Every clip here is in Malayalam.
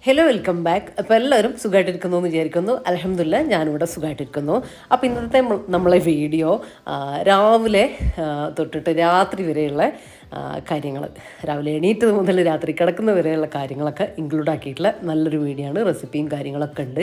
Hello welcome back. അപ്പോൾ എല്ലാവരും സുഖമായിട്ടിരിക്കുന്നു എന്ന് വിചാരിക്കുന്നു. അൽഹംദുലില്ലാ ഞാനിവിടെ സുഖമായിട്ടിരിക്കുന്നു. അപ്പോൾ ഇന്നത്തെ നമ്മളെ വീഡിയോ രാവിലെ തൊട്ടിട്ട് രാത്രി വരെയുള്ള കാര്യങ്ങൾ, രാവിലെ എണീറ്റത് മുതൽ രാത്രി കിടക്കുന്ന വരെയുള്ള കാര്യങ്ങളൊക്കെ ഇൻക്ലൂഡ് ആക്കിയിട്ടുള്ള നല്ലൊരു വീഡിയോ ആണ്. റെസിപ്പിയും കാര്യങ്ങളൊക്കെ ഉണ്ട്,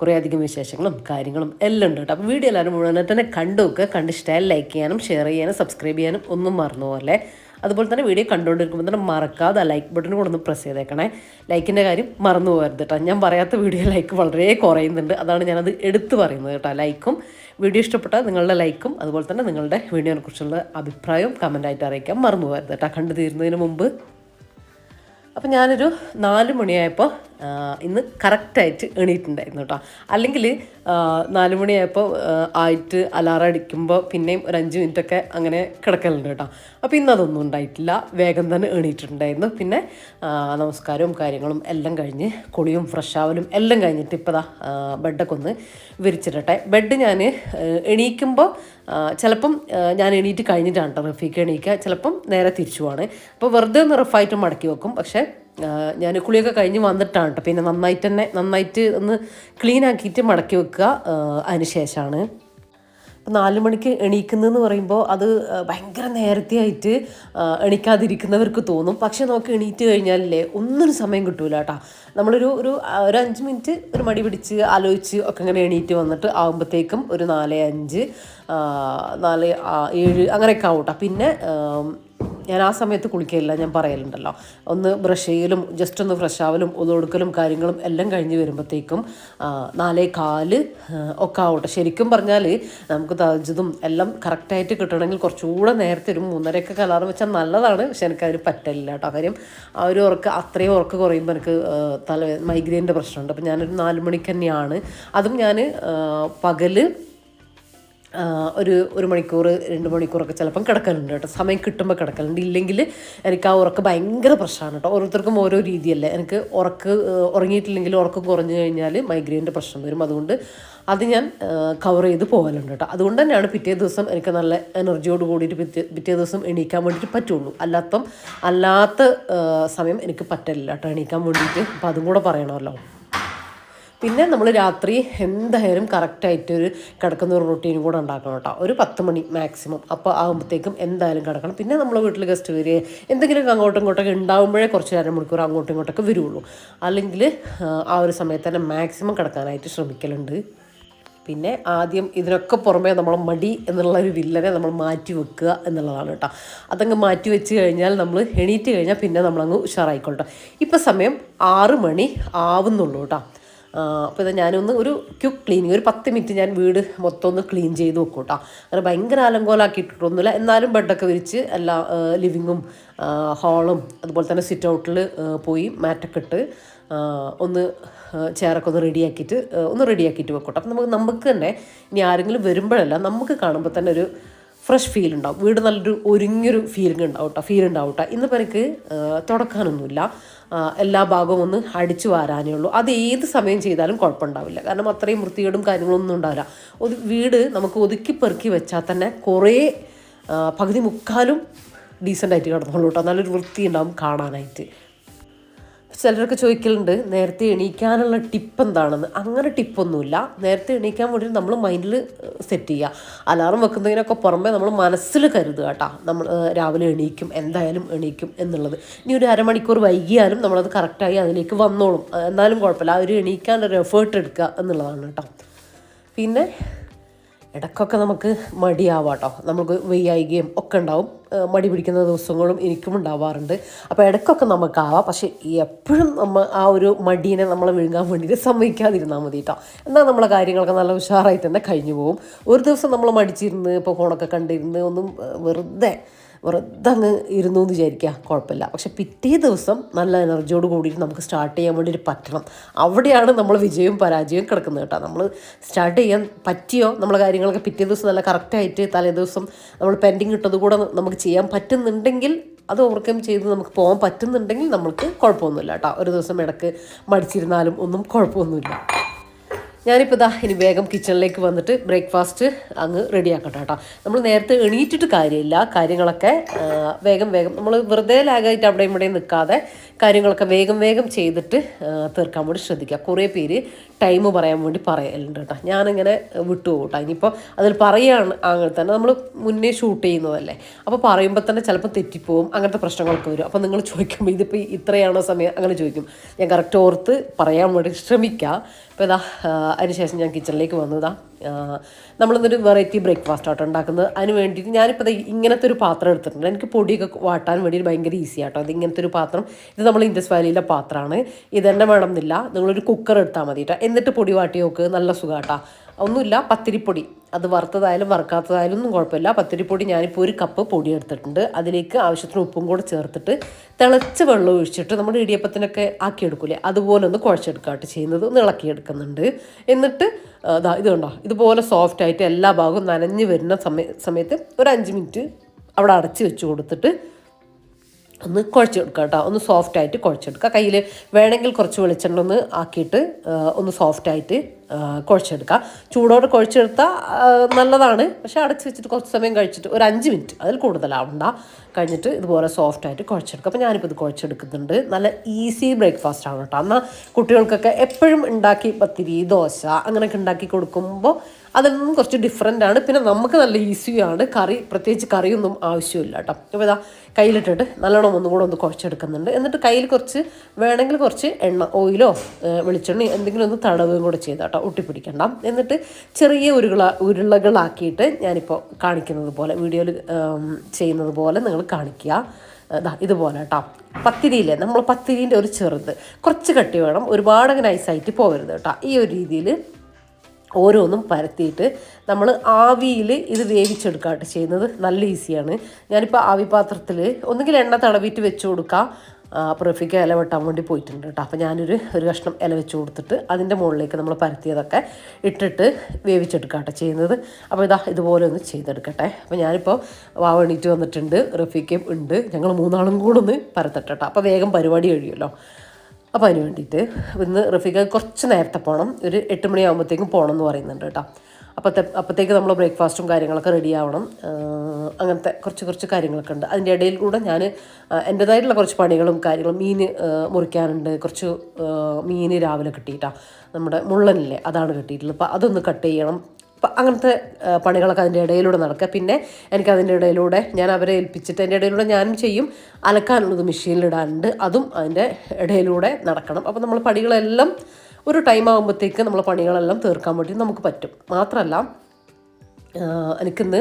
കുറേ അധികം വിശേഷങ്ങളും കാര്യങ്ങളും എല്ലാം ഉണ്ട് കേട്ടോ. അപ്പോൾ വീഡിയോ എല്ലാവരും മുഴുവനായിട്ട് തന്നെ കണ്ടു നോക്കുക. കണ്ടിഷ്ടമായാൽ ലൈക്ക് ചെയ്യാനും ഷെയർ ചെയ്യാനും സബ്സ്ക്രൈബ് ചെയ്യാനും ഒന്നും മറന്നു പോലെ. അതുപോലെ തന്നെ വീഡിയോ കണ്ടുകൊണ്ടിരിക്കുമ്പോൾ തന്നെ മറക്കാതെ ആ ലൈക്ക് ബട്ടൺ കൂടെ ഒന്ന് പ്രസ് ചെയ്തേക്കണേ. ലൈക്കിൻ്റെ കാര്യം മറന്നു പോകരുത് കേട്ടോ. ഞാൻ പറയാത്ത വീഡിയോ ലൈക്ക് വളരെ കുറയുന്നുണ്ട്, അതാണ് ഞാനത് എടുത്തു പറയുന്നത് കേട്ടോ. ലൈക്കും വീഡിയോ ഇഷ്ടപ്പെട്ടാൽ നിങ്ങളുടെ ലൈക്കും അതുപോലെ തന്നെ നിങ്ങളുടെ വീഡിയോനെ കുറിച്ചുള്ള അഭിപ്രായവും കമൻറ്റായിട്ട് അറിയിക്കാൻ മറന്നു പോകരുത് കേട്ടോ, കണ്ടു തീരുന്നതിന് മുമ്പ്. അപ്പം ഞാനൊരു 4 മണിയായപ്പോൾ ഇന്ന് കറക്റ്റായിട്ട് എണീറ്റുണ്ടായിരുന്നു കേട്ടോ. അല്ലെങ്കിൽ 4 മണിയായപ്പോൾ ആയിട്ട് അലാറം അടിക്കുമ്പോൾ പിന്നെയും ഒരു 5 മിനിറ്റൊക്കെ അങ്ങനെ കിടക്കലുണ്ട് കേട്ടോ. അപ്പോൾ ഇന്ന് അതൊന്നും ഉണ്ടായിട്ടില്ല, വേഗം തന്നെ എണീറ്റിട്ടുണ്ടായിരുന്നു. പിന്നെ നമസ്കാരവും കാര്യങ്ങളും എല്ലാം കഴിഞ്ഞ് കുളിയും ഫ്രഷ് ആവലും എല്ലാം കഴിഞ്ഞിട്ട് ഇപ്പോൾ ബെഡൊക്കെ ഒന്ന് വിരിച്ചിട്ടെ. ബെഡ് ഞാൻ എണീക്കുമ്പോൾ ചിലപ്പം ഞാൻ എണീറ്റ് കഴിഞ്ഞിട്ടാണ് കേട്ടോ റഫീക്ക് എണീക്കുക, ചിലപ്പം നേരെ തിരിച്ചു പോവാണ്. അപ്പോൾ വെറുതെ ഒന്ന് റഫായിട്ട് മടക്കി വെക്കും. പക്ഷേ ഞാൻ കുളിയൊക്കെ കഴിഞ്ഞ് വന്നിട്ടാണ് കേട്ടോ പിന്നെ നന്നായിട്ട് ഒന്ന് ക്ലീൻ ആക്കിയിട്ട് മടക്കി വെക്കുക. അതിന് ശേഷമാണ് ഇപ്പം 4 മണിക്ക് എണീക്കുന്നതെന്ന് പറയുമ്പോൾ അത് ഭയങ്കര നേരത്തെ ആയിട്ട് എണീക്കാതിരിക്കുന്നവർക്ക് തോന്നും. പക്ഷേ നമുക്ക് എണീറ്റ് കഴിഞ്ഞാലല്ലേ ഒന്നിനും സമയം കിട്ടൂല കേട്ടോ. നമ്മളൊരു 5 മിനിറ്റ് ഒരു മടി പിടിച്ച് ആലോചിച്ച് ഒക്കെ ഇങ്ങനെ എണീറ്റ് വന്നിട്ട് ആകുമ്പോഴത്തേക്കും ഒരു 4:05 4:07 അങ്ങനെയൊക്കെ ആവും കേട്ടോ. പിന്നെ ഞാൻ ആ സമയത്ത് കുളിക്കുകയില്ല, ഞാൻ പറയലുണ്ടല്ലോ. ഒന്ന് ബ്രഷ് ചെയ്യലും ജസ്റ്റ് ഒന്ന് ഫ്രഷ് ആവലും ഒതുകൊടുക്കലും കാര്യങ്ങളും എല്ലാം കഴിഞ്ഞ് വരുമ്പോഴത്തേക്കും 4:15 ഒക്കെ ആവട്ടെ. ശരിക്കും പറഞ്ഞാൽ നമുക്ക് തഹജ്ജുദും എല്ലാം കറക്റ്റായിട്ട് കിട്ടണമെങ്കിൽ കുറച്ചുകൂടെ നേരത്തെ ഒരു 3:30 അലാറം വെച്ചാൽ നല്ലതാണ്. പക്ഷെ എനിക്കതിന് പറ്റില്ല കേട്ടോ. കാര്യം ആ ഒരു അത്രയും ഉറക്കം കുറയുമ്പോൾ എനിക്ക് മൈഗ്രെയിൻ്റെ പ്രശ്നമുണ്ട്. അപ്പം ഞാനൊരു 4 മണിക്ക് തന്നെയാണ്. അതും ഞാൻ പകല് ഒരു മണിക്കൂർ 2 മണിക്കൂറൊക്കെ ചിലപ്പം കിടക്കലുണ്ട് കേട്ടോ. സമയം കിട്ടുമ്പോൾ കിടക്കലുണ്ട്. ഇല്ലെങ്കിൽ എനിക്ക് ആ ഉറക്കം ഭയങ്കര പ്രശ്നമാണ് കേട്ടോ. ഓരോരുത്തർക്കും ഓരോ രീതിയല്ലേ. എനിക്ക് ഉറങ്ങിയിട്ടില്ലെങ്കിൽ ഉറക്കം കുറഞ്ഞു കഴിഞ്ഞാൽ മൈഗ്രെയിൻ്റെ പ്രശ്നം വരും. അതുകൊണ്ട് അത് ഞാൻ കവർ ചെയ്ത് പോകലുണ്ട് കേട്ടോ. അതുകൊണ്ട് തന്നെയാണ് പിറ്റേ ദിവസം എനിക്ക് നല്ല എനർജിയോട് കൂടിയിട്ട് പിറ്റേ ദിവസം എണീക്കാൻ വേണ്ടിയിട്ട് പറ്റുള്ളൂ. അല്ലാത്ത സമയം എനിക്ക് പറ്റില്ല കേട്ടോ എണീക്കാൻ വേണ്ടിയിട്ട്. അപ്പം അതും കൂടെ പറയണമല്ലോ. പിന്നെ നമ്മൾ രാത്രി എന്തായാലും കറക്റ്റായിട്ടൊരു കിടക്കുന്ന ഒരു റൊട്ടീനും കൂടെ ഉണ്ടാക്കണം കേട്ടോ. ഒരു 10 മണി മാക്സിമം അപ്പോൾ ആകുമ്പോഴത്തേക്കും എന്തായാലും കിടക്കണം. പിന്നെ നമ്മൾ വീട്ടിൽ ഗസ്റ്റ് വരിക എന്തെങ്കിലുമൊക്കെ അങ്ങോട്ടും ഇങ്ങോട്ടൊക്കെ ഉണ്ടാകുമ്പോഴേ കുറച്ച് 1/2 മണിക്കൂർ അങ്ങോട്ടും ഇങ്ങോട്ടൊക്കെ വരുള്ളൂ. അല്ലെങ്കിൽ ആ ഒരു സമയത്ത് തന്നെ മാക്സിമം കിടക്കാനായിട്ട് ശ്രമിക്കലുണ്ട്. പിന്നെ ആദ്യം ഇതിനൊക്കെ പുറമേ നമ്മൾ മടി എന്നുള്ളൊരു വില്ലനെ നമ്മൾ മാറ്റി വെക്കുക എന്നുള്ളതാണ് കേട്ടോ. അതങ്ങ് മാറ്റി വെച്ച് കഴിഞ്ഞാൽ നമ്മൾ എണീറ്റ് കഴിഞ്ഞാൽ പിന്നെ നമ്മളങ്ങ് ഉഷാറായിക്കോട്ടെ. ഇപ്പം സമയം 6 മണി ആവുന്നുള്ളൂ കേട്ടോ. അപ്പോൾ ഇത് ഞാനൊന്ന് ഒരു ക്വിക്ക് ക്ലീനിങ്, ഒരു 10 മിനിറ്റ് ഞാൻ വീട് മൊത്തം ഒന്ന് ക്ലീൻ ചെയ്ത് വെക്കും കേട്ടോ. അങ്ങനെ ഭയങ്കര അലങ്കോലാക്കിയിട്ടൊന്നുമില്ല, എന്നാലും ബെഡൊക്കെ വിരിച്ച് എല്ലാ ലിവിങ്ങും ഹാളും അതുപോലെ തന്നെ സിറ്റ് ഔട്ടിൽ പോയി മാറ്റൊക്കെ ഇട്ട് ഒന്ന് ചെയറൊക്കെ ഒന്ന് റെഡിയാക്കിയിട്ട് വെക്കട്ടെ. അപ്പം നമുക്ക് തന്നെ ഇനി ആരെങ്കിലും വരുമ്പോഴല്ല നമുക്ക് കാണുമ്പോൾ തന്നെ ഒരു ഫ്രഷ് ഫീൽ ഉണ്ടാവും. വീട് നല്ലൊരു ഒരുങ്ങിയൊരു ഫീൽ ഉണ്ടാവും കേട്ടോ. ഇന്നിപ്പോൾ എനിക്ക് തുടക്കാനൊന്നുമില്ല, എല്ലാ ഭാഗവും ഒന്ന് അടിച്ചു വാരാനേ ഉള്ളൂ. അത് ഏത് സമയം ചെയ്താലും കുഴപ്പമുണ്ടാവില്ല, കാരണം അത്രയും വൃത്തികേടും കാര്യങ്ങളൊന്നും ഉണ്ടാവില്ല. വീട് നമുക്ക് ഒതുക്കി പെറുക്കി വെച്ചാൽ തന്നെ കുറേ പകുതി മുക്കാലും ഡീസൻ്റായിട്ട് കിടന്നോളൂ കേട്ടോ. നല്ലൊരു വൃത്തി ഉണ്ടാവും കാണാനായിട്ട്. ചിലരൊക്കെ ചോദിക്കലുണ്ട് നേരത്തെ എണീക്കാനുള്ള ടിപ്പ് എന്താണെന്ന്. അങ്ങനെ ടിപ്പൊന്നുമില്ല. നേരത്തെ എണീക്കാൻ വേണ്ടി നമ്മൾ മൈൻഡിൽ സെറ്റ് ചെയ്യുക. അലാറം വെക്കുന്നതിനൊക്കെ പുറമെ നമ്മൾ മനസ്സിൽ കരുതുക കേട്ടോ. നമ്മൾ രാവിലെ എന്തായാലും എണീക്കും എന്നുള്ളത്. ഇനി ഒരു 1/2 മണിക്കൂർ വൈകിയാലും നമ്മളത് കറക്റ്റായി അതിലേക്ക് വന്നോളും, എന്നാലും കുഴപ്പമില്ല. ആ ഒരു എണീക്കാനൊരു എഫേർട്ട് എടുക്കുക എന്നുള്ളതാണ് കേട്ടോ. പിന്നെ ഇടയ്ക്കൊക്കെ നമുക്ക് മടിയാവാം കേട്ടോ. നമുക്ക് വയ്യായികയും ഒക്കെ ഉണ്ടാവും, മടി പിടിക്കുന്ന ദിവസങ്ങളും എനിക്കും ഉണ്ടാവാറുണ്ട്. അപ്പോൾ ഇടയ്ക്കൊക്കെ നമുക്കാവാം. പക്ഷേ എപ്പോഴും ആ ഒരു മടീനെ നമ്മളെ വിഴുങ്ങാൻ വേണ്ടിയിട്ട് സമ്മതിക്കാതിരുന്നാൽ മതി കേട്ടോ. എന്നാൽ നമ്മളെ കാര്യങ്ങളൊക്കെ നല്ല ഉഷാറായിട്ട് തന്നെ കഴിഞ്ഞു പോകും. ഒരു ദിവസം നമ്മൾ മടിച്ചിരുന്ന് ഇപ്പോൾ ഫോണൊക്കെ കണ്ടിരുന്ന് ഒന്നും വെറുതെ അങ്ങ് ഇരുന്നു എന്ന് വിചാരിക്കുക, കുഴപ്പമില്ല. പക്ഷെ പിറ്റേ ദിവസം നല്ല എനർജിയോട് കൂടിയിട്ട് നമുക്ക് സ്റ്റാർട്ട് ചെയ്യാൻ വേണ്ടിയിട്ട് പറ്റണം. അവിടെയാണ് നമ്മൾ വിജയവും പരാജയവും കിടക്കുന്നത് കേട്ടോ. നമ്മൾ സ്റ്റാർട്ട് ചെയ്യാൻ പറ്റിയോ നമ്മളെ കാര്യങ്ങളൊക്കെ പിറ്റേ ദിവസം നല്ല കറക്റ്റായിട്ട് തലേ ദിവസം നമ്മൾ പെൻഡിങ് ഇട്ടത് കൂടെ നമുക്ക് ചെയ്യാൻ പറ്റുന്നുണ്ടെങ്കിൽ, അത് ഓവർകം ചെയ്ത് നമുക്ക് പോകാൻ പറ്റുന്നുണ്ടെങ്കിൽ നമുക്ക് കുഴപ്പമൊന്നുമില്ല കേട്ടോ. ഒരു ദിവസം ഇടയ്ക്ക് മടിച്ചിരുന്നാലും ഒന്നും കുഴപ്പമൊന്നുമില്ല. ഞാനിപ്പോൾ ഇനി വേഗം കിച്ചണിലേക്ക് വന്നിട്ട് ബ്രേക്ക്ഫാസ്റ്റ് അങ്ങ് റെഡിയാക്കട്ടെ കേട്ടോ. നമ്മൾ നേരത്തെ എണീറ്റിട്ട് കാര്യമില്ല, കാര്യങ്ങളൊക്കെ വേഗം നമ്മൾ വെറുതെ ലാഗായിട്ട് അവിടെയും ഇവിടെയും നിൽക്കാതെ കാര്യങ്ങളൊക്കെ വേഗം വേഗം ചെയ്തിട്ട് തീർക്കാൻ വേണ്ടി ശ്രദ്ധിക്കുക. കുറേ പേര് ടൈം പറയാൻ വേണ്ടി പറയലുണ്ട് കേട്ടോ. ഞാനിങ്ങനെ വിട്ടുപോകും കേട്ടോ. ഇനിയിപ്പോൾ അതിൽ പറയുകയാണ് അങ്ങനെ തന്നെ നമ്മൾ മുന്നേ ഷൂട്ട് ചെയ്യുന്നതല്ലേ, അപ്പോൾ പറയുമ്പോൾ തന്നെ ചിലപ്പോൾ തെറ്റിപ്പോവും, അങ്ങനത്തെ പ്രശ്നങ്ങളൊക്കെ വരും. അപ്പോൾ നിങ്ങൾ ചോദിക്കുമ്പോൾ ഇതിപ്പോൾ ഇത്രയാണോ സമയം അങ്ങനെ ചോദിക്കും. ഞാൻ കറക്റ്റ് ഓർത്ത് പറയാൻ വേണ്ടി ശ്രമിക്കുക. അപ്പോൾ ഇതാ അതിനുശേഷം ഞാൻ കിച്ചണിലേക്ക് വന്നു. ഇതാ നമ്മളിന്നൊരു വെറൈറ്റി ബ്രേക്ക്ഫാസ്റ്റ് ആട്ടോ ഉണ്ടാക്കുന്നത്. അതിന് വേണ്ടിയിട്ട് ഞാനിപ്പോൾ ഇങ്ങനത്തെ ഒരു പാത്രം എടുത്തിട്ടുണ്ട്. എനിക്ക് പൊടിയൊക്കെ വാട്ടാൻ വേണ്ടിയിട്ട് ഭയങ്കര ഈസി ആട്ടോ. അത് ഇങ്ങനത്തെ ഒരു പാത്രം, ഇത് നമ്മൾ ഇൻഡസ് വാലിയിലെ പാത്രമാണ്. ഇതന്നെ വേണമെന്നില്ല, നിങ്ങളൊരു കുക്കർ എടുത്താൽ മതി കേട്ടോ. എന്നിട്ട് പൊടി വാട്ടി നോക്ക്, നല്ല സുഖമാട്ടോ. ഒന്നുമില്ല, പത്തിരിപ്പൊടി, അത് വറുത്തതായാലും വറുക്കാത്തതായാലും ഒന്നും കുഴപ്പമില്ല. പത്തിരിപ്പൊടി ഞാനിപ്പോൾ ഒരു കപ്പ് പൊടി എടുത്തിട്ടുണ്ട്. അതിലേക്ക് ആവശ്യത്തിന് ഉപ്പും കൂടെ ചേർത്തിട്ട് തിളച്ച വെള്ളം ഒഴിച്ചിട്ട് നമ്മുടെ ഇടിയപ്പത്തിനൊക്കെ ആക്കിയെടുക്കൂലേ, അതുപോലെ ഒന്ന് കുഴച്ചെടുക്കാട്ട് ചെയ്യുന്നത്. ഒന്ന് ഇളക്കിയെടുക്കുന്നുണ്ട്. എന്നിട്ട് ഇത് കണ്ടോ, ഇതുപോലെ സോഫ്റ്റായിട്ട് എല്ലാ ഭാഗവും നനഞ്ഞ് വരുന്ന സമയത്ത് ഒരു 5 മിനിറ്റ് അവിടെ അടച്ച് വെച്ച് കൊടുത്തിട്ട് ഒന്ന് കുഴച്ചെടുക്കുക കേട്ടോ. ഒന്ന് സോഫ്റ്റായിട്ട് കുഴച്ചെടുക്കുക. കയ്യിൽ വേണമെങ്കിൽ കുറച്ച് വെളിച്ചെണ്ണ ഒന്ന് ആക്കിയിട്ട് ഒന്ന് സോഫ്റ്റായിട്ട് കുഴച്ചെടുക്കുക. ചൂടോടെ കുഴച്ചെടുത്താൽ നല്ലതാണ്. പക്ഷേ അടച്ച് വെച്ചിട്ട് കുറച്ച് സമയം കഴിച്ചിട്ട് ഒരു 5 മിനിറ്റ്, അതിൽ കൂടുതലാവണ്ട, കഴിഞ്ഞിട്ട് ഇതുപോലെ സോഫ്റ്റായിട്ട് കുഴച്ചെടുക്കുക. അപ്പോൾ ഞാനിപ്പോൾ ഇത് കുഴച്ചെടുക്കുന്നുണ്ട്. നല്ല ഈസി ബ്രേക്ക്ഫാസ്റ്റ് ആണ് കേട്ടോ. എന്നാൽ കുട്ടികൾക്കൊക്കെ എപ്പോഴും ഉണ്ടാക്കി പത്തിരി, ദോശ അങ്ങനെയൊക്കെ ഉണ്ടാക്കി കൊടുക്കുമ്പോൾ അതിൽ നിന്നും കുറച്ച് ഡിഫറെൻ്റ് ആണ്. പിന്നെ നമുക്ക് നല്ല ഈസിയാണ്. പ്രത്യേകിച്ച് കറിയൊന്നും ആവശ്യമില്ല കേട്ടോ. അപ്പോൾ ഇതാ കയ്യിലിട്ടിട്ട് നല്ലോണം ഒന്നുകൂടെ ഒന്ന് കുഴച്ചെടുക്കുന്നുണ്ട്. എന്നിട്ട് കയ്യിൽ കുറച്ച് വേണമെങ്കിൽ കുറച്ച് എണ്ണ, ഓയിലോ വെളിച്ചെണ്ണയോ എന്തെങ്കിലും ഒന്ന് തടവുകയും കൂടെ ചെയ്താൽ കേട്ടോ, ഒട്ടിപ്പിടിക്കണ്ട. എന്നിട്ട് ചെറിയ ഉരുളകളാക്കിയിട്ട് ഞാനിപ്പോൾ കാണിക്കുന്നത് പോലെ, വീഡിയോയിൽ ചെയ്യുന്നത് പോലെ നിങ്ങൾ കാണിക്കുക. ഇതുപോലെ കേട്ടോ. പത്തിരിയില്ലേ, നമ്മൾ പത്തിരീൻ്റെ ഒരു ചെറുത്, കുറച്ച് കട്ടി വേണം, ഒരുപാട് നൈസായിട്ട് പോകരുത് കേട്ടോ. ഈ ഒരു രീതിയിൽ ഓരോന്നും പരത്തിയിട്ട് നമ്മൾ ആവിയിൽ ഇത് വേവിച്ചെടുക്കാട്ട് ചെയ്യുന്നത്. നല്ല ഈസിയാണ്. ഞാനിപ്പോൾ ആവി പാത്രത്തിൽ ഒന്നുകിൽ എണ്ണ തടവിയിട്ട് വെച്ച് കൊടുക്കുക. അപ്പോൾ റഫീക്ക് ഇല വെട്ടാൻ വേണ്ടി പോയിട്ടുണ്ട് കേട്ടോ. അപ്പോൾ ഞാനൊരു കഷ്ണം ഇല വെച്ച് കൊടുത്തിട്ട് അതിൻ്റെ മുകളിലേക്ക് നമ്മൾ പരത്തിയതൊക്കെ ഇട്ടിട്ട് വേവിച്ചെടുക്കാട്ടെ ചെയ്യുന്നത്. അപ്പോൾ ഇതുപോലെ ഒന്ന് ചെയ്തെടുക്കട്ടെ. അപ്പോൾ ഞാനിപ്പോൾ വാവണീറ്റ് വന്നിട്ടുണ്ട്, റഫീക്കയും ഉണ്ട്, ഞങ്ങൾ 3 ആളും കൂടെ ഒന്ന് പരത്തട്ടെ കേട്ടോ. അപ്പോൾ വേഗം പരിപാടി കഴിയുമല്ലോ. അപ്പോൾ അതിന് വേണ്ടിയിട്ട് ഇന്ന് റഫീഖ കുറച്ച് നേരത്തെ പോകണം, ഒരു 8 മണിയാകുമ്പോഴത്തേക്കും പോകണം എന്ന് പറയുന്നുണ്ട് കേട്ടോ. അപ്പോഴത്തേക്ക് നമ്മൾ ബ്രേക്ക്ഫാസ്റ്റും കാര്യങ്ങളൊക്കെ റെഡി ആവണം. അങ്ങനത്തെ കുറച്ച് കാര്യങ്ങളൊക്കെ ഉണ്ട്. അതിൻ്റെ ഇടയിൽ കൂടെ ഞാൻ എൻ്റേതായിട്ടുള്ള കുറച്ച് പണികളും കാര്യങ്ങളും, മീൻ മുറിക്കാനുണ്ട്. കുറച്ച് മീൻ രാവിലെ കിട്ടിയിട്ടാണ്, നമ്മുടെ മുള്ളനില്ലേ അതാണ് കിട്ടിയിട്ടുള്ളത്. അപ്പോൾ അതൊന്ന് കട്ട് ചെയ്യണം. അപ്പം അങ്ങനത്തെ പണികളൊക്കെ അതിൻ്റെ ഇടയിലൂടെ നടക്കുക. പിന്നെ എനിക്കതിൻ്റെ ഇടയിലൂടെ ഞാൻ അവരെ ഏൽപ്പിച്ചിട്ട് അതിൻ്റെ ഇടയിലൂടെ ഞാനും ചെയ്യും. അലക്കാനുള്ളത് മെഷീനിലിടാനുണ്ട്, അതും അതിൻ്റെ ഇടയിലൂടെ നടക്കണം. അപ്പോൾ നമ്മൾ പണികളെല്ലാം ഒരു ടൈം ആകുമ്പോഴത്തേക്ക് നമ്മൾ പണികളെല്ലാം തീർക്കാൻ വേണ്ടി നമുക്ക് പറ്റും. മാത്രമല്ല എനിക്കിന്ന്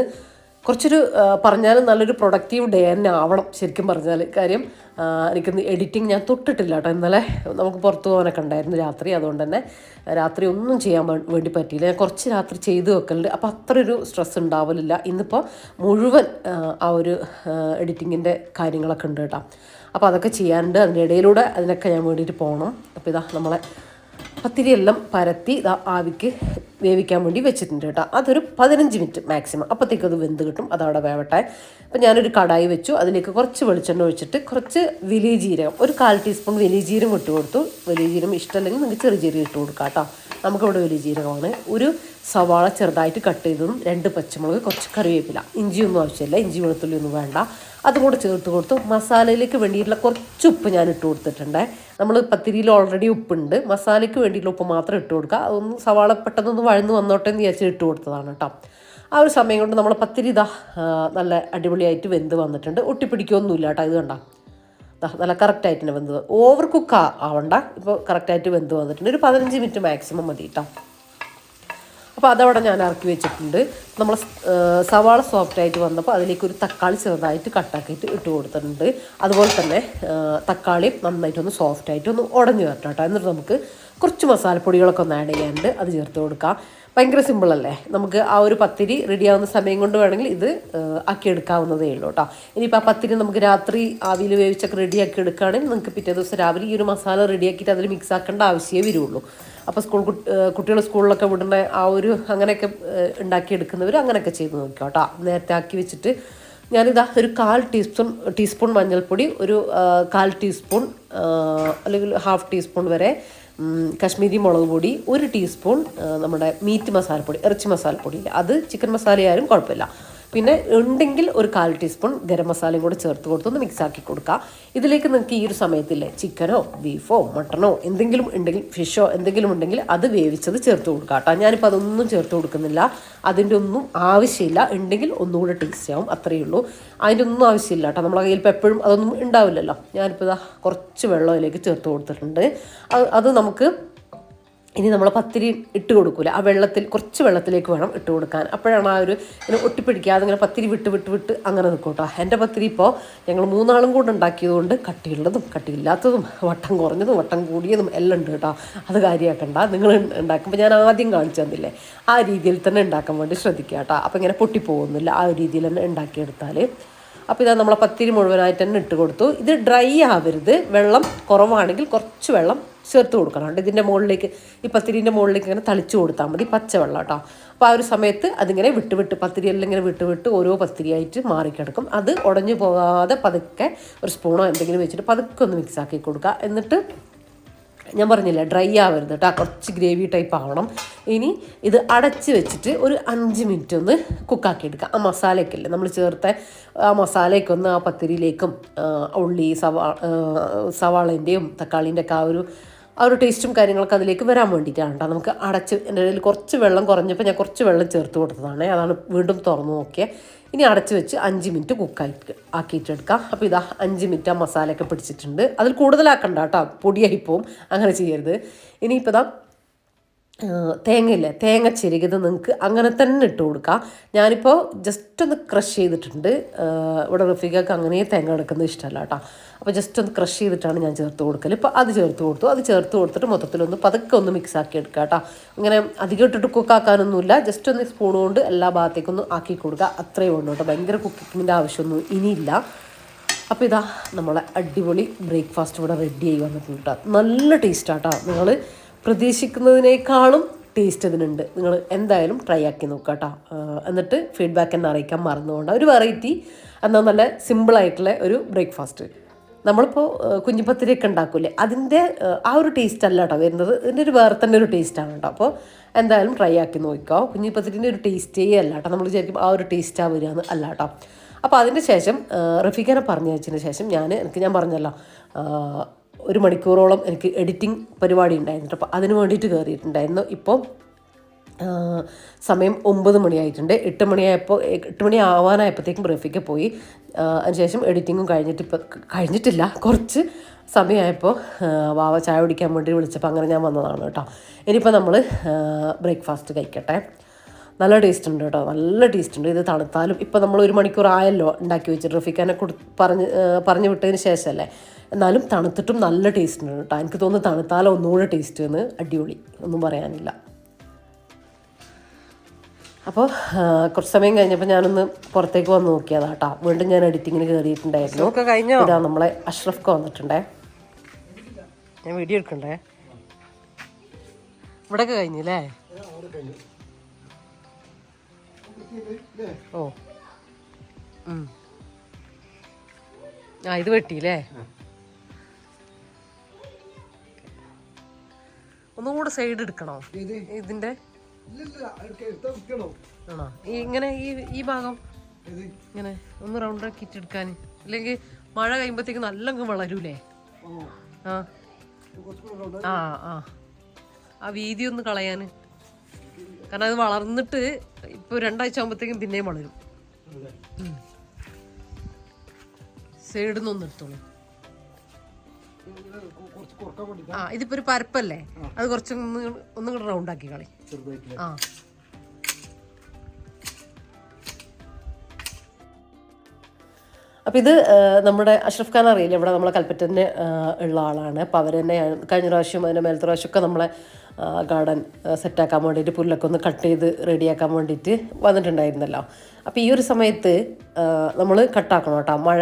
കുറച്ചൊരു പറഞ്ഞാൽ നല്ലൊരു പ്രൊഡക്റ്റീവ് ഡേ തന്നെ ആവണം ശരിക്കും പറഞ്ഞാൽ. കാര്യം എനിക്കിന്ന് എഡിറ്റിംഗ് ഞാൻ തൊട്ടിട്ടില്ല കേട്ടോ. ഇന്നലെ നമുക്ക് പുറത്ത് പോകാനൊക്കെ ഉണ്ടായിരുന്നു രാത്രി, അതുകൊണ്ട് തന്നെ രാത്രി ഒന്നും ചെയ്യാൻ വേണ്ടി പറ്റിയില്ല. ഞാൻ കുറച്ച് രാത്രി ചെയ്ത് വെക്കലുണ്ട്, അപ്പോൾ അത്ര ഒരു സ്ട്രെസ് ഉണ്ടാവലില്ല. ഇന്നിപ്പോൾ മുഴുവൻ ആ ഒരു എഡിറ്റിങ്ങിൻ്റെ കാര്യങ്ങളൊക്കെ ഉണ്ട് കേട്ടോ. അപ്പോൾ അതൊക്കെ ചെയ്യാനുണ്ട്. അതിൻ്റെ ഇടയിലൂടെ അതിനൊക്കെ ഞാൻ വേണ്ടിയിട്ട് പോകണം. അപ്പോൾ നമ്മളെ പത്തിരിയെല്ലാം പരത്തി ആവിക്ക് വേവിക്കാൻ വേണ്ടി വെച്ചിട്ടുണ്ട് കേട്ടോ. അതൊരു 15 മിനിറ്റ് മാക്സിമം, അപ്പോഴത്തേക്കും അത് വെന്ത് കിട്ടും. അതവിടെ വേവട്ടെ. അപ്പോൾ ഞാനൊരു കടായി വെച്ചു. അതിലേക്ക് കുറച്ച് വെളിച്ചെണ്ണ ഒഴിച്ചിട്ട് കുറച്ച് വലിയ ജീരകം, ഒരു 1/4 ടീസ്പൂൺ വലിയ ജീരകം ഇട്ട് കൊടുത്തു. വലിയ ജീരകം ഇഷ്ടമല്ലെങ്കിൽ നിങ്ങൾക്ക് ചെറിയ ജീരകം ഇട്ട് കൊടുക്കാം കേട്ടോ. നമുക്കിവിടെ വലിയ ജീരകമാണ്. ഒരു സവാള ചെറുതായിട്ട് കട്ട് ചെയ്തതും, 2 പച്ചമുളക്, കുറച്ച് കറിവേപ്പില, ഇഞ്ചിയൊന്നും ആവശ്യമില്ല, ഇഞ്ചി വെളുത്തുള്ളി ഒന്നും വേണ്ട, അതും കൂടെ ചേർത്ത് കൊടുത്തു. മസാലയിലേക്ക് വേണ്ടിയിട്ടുള്ള കുറച്ച് ഉപ്പ് ഞാൻ ഇട്ട് കൊടുത്തിട്ടുണ്ട്. നമ്മൾ പത്തിരിയിൽ ഓൾറെഡി ഉപ്പുണ്ട്, മസാലയ്ക്ക് വേണ്ടിയിട്ടുള്ള ഉപ്പ് മാത്രം ഇട്ട് കൊടുക്കുക. അതൊന്ന് സവാള പെട്ടെന്നൊന്ന് വഴന്ന് വന്നോട്ടെ എന്ന് വിചാരിച്ച് ഇട്ട് കൊടുത്തതാണ് കേട്ടോ. ആ ഒരു സമയം കൊണ്ട് നമ്മൾ പത്തിരി നല്ല അടിപൊളിയായിട്ട് വെന്ത് വന്നിട്ടുണ്ട്. ഒട്ടിപ്പിടിക്കുകയൊന്നുമില്ല കേട്ടോ. ഇത് കണ്ടോ, നല്ല കറക്റ്റായിട്ട് തന്നെ വെന്ത്, ഓവർ കുക്ക് ആവണ്ട. ഇപ്പോൾ കറക്റ്റായിട്ട് വെന്ത് വന്നിട്ടുണ്ട്. ഒരു 15 മിനിറ്റ് മാക്സിമം മതി കേട്ടോ. അപ്പോൾ അതവിടെ ഞാൻ ഇറക്കി വെച്ചിട്ടുണ്ട്. നമ്മൾ സവാള സോഫ്റ്റായിട്ട് വന്നപ്പോൾ അതിലേക്ക് ഒരു തക്കാളി ചെറുതായിട്ട് കട്ടാക്കിയിട്ട് ഇട്ട് കൊടുത്തിട്ടുണ്ട്. അതുപോലെ തന്നെ തക്കാളിയും നന്നായിട്ടൊന്ന് സോഫ്റ്റായിട്ടൊന്ന് ഉടഞ്ഞു വരട്ടെ കേട്ടോ. എന്നിട്ട് നമുക്ക് കുറച്ച് മസാലപ്പൊടികളൊക്കെ ഒന്ന് ആഡ് ചെയ്യാനുണ്ട്, അത് ചേർത്ത് കൊടുക്കാം. ഭയങ്കര സിമ്പിളല്ലേ. നമുക്ക് ആ ഒരു പത്തിരി റെഡിയാവുന്ന സമയം കൊണ്ട് വേണമെങ്കിൽ ഇത് ആക്കിയെടുക്കാവുന്നതേ ഉള്ളൂ കേട്ടോ. ഇനിയിപ്പോൾ ആ പത്തിരി നമുക്ക് രാത്രി ആവിയിൽ വേവിച്ചൊക്കെ റെഡിയാക്കി എടുക്കുകയാണെങ്കിൽ നിങ്ങൾക്ക് പിറ്റേ ദിവസം രാവിലെ ഈ ഒരു മസാല റെഡിയാക്കിയിട്ട് അതിൽ മിക്സ് ആക്കേണ്ട ആവശ്യമേ വരുള്ളൂ. അപ്പോൾ കുട്ടികൾ സ്കൂളിലൊക്കെ വിടുന്ന ആ ഒരു അങ്ങനെയൊക്കെ ഉണ്ടാക്കിയെടുക്കുന്നവർ അങ്ങനെയൊക്കെ ചെയ്ത് നോക്കുക കേട്ടോ. നേരത്തെ ആക്കി വെച്ചിട്ട് ഞാനിതാ ഒരു 1/4 ടീസ്പൂൺ മഞ്ഞൾപ്പൊടി, ഒരു 1/4 ടീസ്പൂൺ അല്ലെങ്കിൽ 1/2 ടീസ്പൂൺ വരെ കശ്മീരി മുളക് പൊടി, 1 ടീസ്പൂൺ നമ്മുടെ മീറ്റ് മസാലപ്പൊടി, ഇറച്ചി മസാലപ്പൊടി, അത് ചിക്കൻ മസാലയായാലും കുഴപ്പമില്ല, പിന്നെ ഉണ്ടെങ്കിൽ ഒരു 1/4 ടീസ്പൂൺ ഗരം മസാലയും കൂടെ ചേർത്ത് കൊടുത്തൊന്ന് മിക്സാക്കി കൊടുക്കുക. ഇതിലേക്ക് നിങ്ങൾക്ക് ഈ ഒരു സമയത്തില്ലേ ചിക്കനോ ബീഫോ മട്ടണോ എന്തെങ്കിലും ഉണ്ടെങ്കിൽ ഫിഷോ എന്തെങ്കിലും ഉണ്ടെങ്കിൽ അത് വേവിച്ചത് ചേർത്ത് കൊടുക്കുക കേട്ടോ. ഞാനിപ്പോൾ അതൊന്നും ചേർത്ത് കൊടുക്കുന്നില്ല, അതിൻ്റെ ഒന്നും ആവശ്യമില്ല. ഉണ്ടെങ്കിൽ ഒന്നുകൂടെ ടേസ്റ്റ് ആവും, അത്രയേ ഉള്ളൂ. അതിൻ്റെ ഒന്നും ആവശ്യമില്ല കേട്ടോ. നമ്മളെ കയ്യിൽ ഇപ്പോൾ എപ്പോഴും അതൊന്നും ഉണ്ടാവില്ലല്ലോ. ഞാനിപ്പോൾ ഇതാ കുറച്ച് വെള്ളം അതിലേക്ക് ചേർത്ത് കൊടുത്തിട്ടുണ്ട്. അത് നമുക്ക് ഇനി നമ്മൾ പത്തിരി ഇട്ട് കൊടുക്കില്ല, ആ വെള്ളത്തിൽ കുറച്ച് വെള്ളത്തിലേക്ക് വേണം ഇട്ട് കൊടുക്കാൻ. അപ്പോഴാണ് ആ ഒരു ഇങ്ങനെ ഒട്ടിപ്പിടിക്കാതെ ഇങ്ങനെ പത്തിരി വിട്ട് അങ്ങനെ നിൽക്കും കേട്ടോ. എൻ്റെ പത്തിരി ഇപ്പോൾ ഞങ്ങൾ 3 ആളും കൂടെ ഉണ്ടാക്കിയതുകൊണ്ട് കട്ടിയുള്ളതും കട്ടിയില്ലാത്തതും വട്ടം കുറഞ്ഞതും വട്ടം കൂടിയതും എല്ലാം ഉണ്ട് കേട്ടോ. അത് കാര്യമാക്കണ്ട. നിങ്ങൾ ഉണ്ടാക്കുമ്പോൾ ഞാൻ ആദ്യം കാണിച്ചു തന്നില്ലേ, ആ രീതിയിൽ തന്നെ ഉണ്ടാക്കാൻ വേണ്ടി ശ്രദ്ധിക്കുക കേട്ടോ. അപ്പോൾ ഇങ്ങനെ പൊട്ടിപ്പോകുന്നില്ല, ആ ഒരു രീതിയിൽ തന്നെ ഉണ്ടാക്കിയെടുത്താൽ. അപ്പോൾ ഇതാ നമ്മളെ പത്തിരി മുഴുവനായിട്ട് തന്നെ ഇട്ട് കൊടുത്തു. ഇത് ഡ്രൈ ആവരുത്, വെള്ളം കുറവാണെങ്കിൽ കുറച്ച് വെള്ളം ചേർത്ത് കൊടുക്കണം. ഇതിൻ്റെ മുകളിലേക്ക്, ഈ പത്തിരീൻ്റെ മുകളിലേക്ക് ഇങ്ങനെ തളിച്ച് കൊടുത്താൽ മതി, പച്ചവെള്ളം കേട്ടോ. അപ്പോൾ ആ ഒരു സമയത്ത് അതിങ്ങനെ വിട്ട് പത്തിരിയെല്ലാം ഇങ്ങനെ വിട്ട് ഓരോ പത്തിരിയായിട്ട് മാറിക്കിടക്കും. അത് ഉടഞ്ഞു പോകാതെ പതുക്കെ ഒരു സ്പൂണോ എന്തെങ്കിലും വെച്ചിട്ട് പതുക്കെ ഒന്ന് മിക്സാക്കി കൊടുക്കുക. എന്നിട്ട് ഞാൻ പറഞ്ഞില്ല ഡ്രൈ ആവരുത് കേട്ടോ, കുറച്ച് ഗ്രേവി ടൈപ്പ് ആവണം. ഇനി ഇത് അടച്ച് വെച്ചിട്ട് ഒരു 5 മിനിറ്റ് ഒന്ന് കുക്കാക്കി എടുക്കുക. ആ മസാലയൊക്കെ നമ്മൾ ചേർത്ത ആ മസാലയൊക്കെ ഒന്ന് ആ പത്തിരിയിലേക്കും ഉള്ളി സവാളേൻ്റെയും തക്കാളീൻ്റെ ഒക്കെ ആ ഒരു ടേസ്റ്റും കാര്യങ്ങളൊക്കെ അതിലേക്ക് വരാൻ വേണ്ടിയിട്ടാണ് കേട്ടോ. നമുക്ക് അടച്ച്, എൻ്റെ കയ്യിൽ കുറച്ച് വെള്ളം കുറഞ്ഞപ്പോൾ ഞാൻ കുറച്ച് വെള്ളം ചേർത്ത് കൊടുത്തതാണ്, അതാണ് വീണ്ടും തുറന്നു നോക്കിയത്. ഇനി അടച്ച് വെച്ച് 5 മിനിറ്റ് ആക്കിയിട്ടെടുക്കാം. അപ്പോൾ ഇതാ 5 മിനിറ്റ് ആ മസാലയൊക്കെ പിടിച്ചിട്ടുണ്ട്. അതിൽ കൂടുതലാക്കണ്ട കേട്ടോ, പൊടിയായി പോവും, അങ്ങനെ ചെയ്യരുത്. ഇനിയിപ്പോൾ ഇതാ തേങ്ങ ചിരകിയത് നിങ്ങൾക്ക് അങ്ങനെ തന്നെ ഇട്ട് കൊടുക്കാം. ഞാനിപ്പോൾ ജസ്റ്റ് ഒന്ന് ക്രഷ് ചെയ്തിട്ടുണ്ട്. ഇവിടെ റഫീഖക്ക് അങ്ങനെ തേങ്ങ എടുക്കുന്നത് ഇഷ്ടമല്ല കേട്ടോ. അപ്പോൾ ജസ്റ്റ് ഒന്ന് ക്രഷ് ചെയ്തിട്ടാണ് ഞാൻ ചേർത്ത് കൊടുക്കൽ. ഇപ്പോൾ അത് ചേർത്ത് കൊടുത്തു. അത് ചേർത്ത് കൊടുത്തിട്ട് മൊത്തത്തിലൊന്ന് പതുക്കെ ഒന്ന് മിക്സ് ആക്കി എടുക്കുക കേട്ടോ. ഇങ്ങനെ അധികം ഇട്ടിട്ട് കുക്കാക്കാനൊന്നുമില്ല, ജസ്റ്റ് ഒന്ന് സ്പൂൺ കൊണ്ട് എല്ലാ ഭാഗത്തേക്കൊന്നും ആക്കി കൊടുക്കുക, അത്രയേ ഉള്ളൂ കേട്ടോ. ഭയങ്കര കുക്കിങ്ങിൻ്റെ ആവശ്യമൊന്നും ഇനിയില്ല. അപ്പോൾ ഇതാ നമ്മളെ അടിപൊളി ബ്രേക്ക്ഫാസ്റ്റ് ഇവിടെ റെഡി ആയി വന്നിട്ടുണ്ട് കേട്ടോ. നല്ല ടേസ്റ്റാട്ടോ, നിങ്ങൾ പ്രതീക്ഷിക്കുന്നതിനേക്കാളും ടേസ്റ്റ് ഇതിനുണ്ട്. നിങ്ങൾ എന്തായാലും ട്രൈ ആക്കി നോക്കുക കേട്ടോ. എന്നിട്ട് ഫീഡ്ബാക്ക് എന്നെ അറിയിക്കാൻ മറന്നുകൊണ്ട്. ഒരു വെറൈറ്റി എന്നാൽ നല്ല സിമ്പിളായിട്ടുള്ള ഒരു ബ്രേക്ക്ഫാസ്റ്റ്. നമ്മളിപ്പോൾ കുഞ്ഞിപ്പത്തിരിയൊക്കെ ഉണ്ടാക്കൂലേ, അതിൻ്റെ ആ ഒരു ടേസ്റ്റ് അല്ല കേട്ടോ വരുന്നത്, ഇതിൻ്റെ ഒരു വേറെ തന്നെ ഒരു ടേസ്റ്റാണ് കേട്ടോ. അപ്പോൾ എന്തായാലും ട്രൈ ആക്കി നോക്കിക്കോ. കുഞ്ഞിപ്പത്തിരിൻ്റെ ഒരു ടേസ്റ്റേ അല്ല കേട്ടോ, നമ്മൾ വിചാരിക്കും ആ ഒരു ടേസ്റ്റാണ് വരികയെന്ന്, അല്ല കേട്ടോ. അപ്പോൾ അതിൻ്റെ ശേഷം റഫീഖിനെ പറഞ്ഞയച്ചതിന് ശേഷം ഞാൻ പറഞ്ഞല്ലോ 1 മണിക്കൂറോളം എനിക്ക് എഡിറ്റിംഗ് പരിപാടി ഉണ്ടായിരുന്നു. അപ്പോൾ അതിന് വേണ്ടിയിട്ട് കയറിയിട്ടുണ്ടായിരുന്നു. ഇപ്പോൾ സമയം 9 മണിയായിട്ടുണ്ട്. 8 മണി ആവാനായപ്പോഴത്തേക്കും റഫീഖ് പോയി. അതിനുശേഷം എഡിറ്റിങ്ങും കഴിഞ്ഞിട്ടില്ല, കുറച്ച് സമയമായപ്പോൾ വാവ ചായ കുടിക്കാൻ വേണ്ടി വിളിച്ചപ്പോൾ അങ്ങനെ ഞാൻ വന്നതാണ് കേട്ടോ. ഇനിയിപ്പോൾ നമ്മൾ ബ്രേക്ക്ഫാസ്റ്റ് കഴിക്കട്ടെ. നല്ല ടേസ്റ്റ് ഉണ്ട് കേട്ടോ, നല്ല ടേസ്റ്റ് ഉണ്ട്. ഇത് തണുത്താലും ഇപ്പോൾ നമ്മൾ 1 മണിക്കൂർ ആയല്ലോ ഉണ്ടാക്കി വെച്ചിട്ട്, റഫീഖാനെ പറഞ്ഞു വിട്ടതിന് ശേഷമല്ലേ, എന്നാലും തണുത്തിട്ടും നല്ല ടേസ്റ്റ് ഉണ്ട് കേട്ടോ. എനിക്ക് തോന്നുന്നു തണുത്താലും ഒന്നുകൂടെ ടേസ്റ്റ് എന്ന്, അടിപൊളി, ഒന്നും പറയാനില്ല. അപ്പോൾ കുറച്ച് സമയം കഴിഞ്ഞപ്പോൾ ഞാനൊന്ന് പുറത്തേക്ക് വന്ന് നോക്കിയതാണ് കേട്ടോ. വീണ്ടും ഞാൻ എഡിറ്റിങ്ങിന് കയറിയിട്ടുണ്ടായിരുന്നു. ഇതാ നമ്മളെ അഷ്റഫ് വന്നിട്ടുണ്ടേ. ഞാൻ വീഡിയോ എടുക്കണ്ടേ? ഇവിടെയൊക്കെ കഴിഞ്ഞല്ലേ? ഓ ആ, ഇത് വെട്ടിയില്ലേ? ഒന്നും കൂടെ സൈഡ് എടുക്കണോ ഇതിന്റെ? ആണോ? ഇങ്ങനെ ഈ ഭാഗം ഇങ്ങനെ ഒന്ന് റൗണ്ട് ആക്കിയിട്ട് എടുക്കാൻ, അല്ലെങ്കിൽ മഴ കഴിയുമ്പോഴത്തേക്ക് നല്ല വളരൂലേ? ആ ആ ആ ആ വീതി ഒന്ന് കളയാൻ, കാരണം അത് വളർന്നിട്ട് ഇപ്പോൾ 2 ആഴ്ച ആകുമ്പോഴത്തേക്കും പിന്നെയും വളരും. സൈഡിൽ നിന്ന് ഒന്ന് എടുത്തോളൂ. ആ, ഇതിപ്പോ ഒരു പരപ്പല്ലേ, അത് കുറച്ചൊന്നും കൂടെ റൗണ്ട് ആക്കി കളി. ആ, അപ്പോൾ ഇത് നമ്മുടെ അഷ്റഫ് ഖാൻ അറിയില്ല, ഇവിടെ നമ്മളെ കൽപ്പറ്റന്നെ ഉള്ള ആളാണ്. അപ്പോൾ അവർ തന്നെ കഴിഞ്ഞ പ്രാവശ്യം അതിൻ്റെ മേലത്തെ പ്രാവശ്യമൊക്കെ നമ്മളെ ഗാർഡൻ സെറ്റാക്കാൻ വേണ്ടിയിട്ട് പുല്ലൊക്കെ ഒന്ന് കട്ട് ചെയ്ത് റെഡിയാക്കാൻ വേണ്ടിയിട്ട് വന്നിട്ടുണ്ടായിരുന്നല്ലോ. അപ്പോൾ ഈ ഒരു സമയത്ത് നമ്മൾ കട്ടാക്കണം കേട്ടോ. മഴ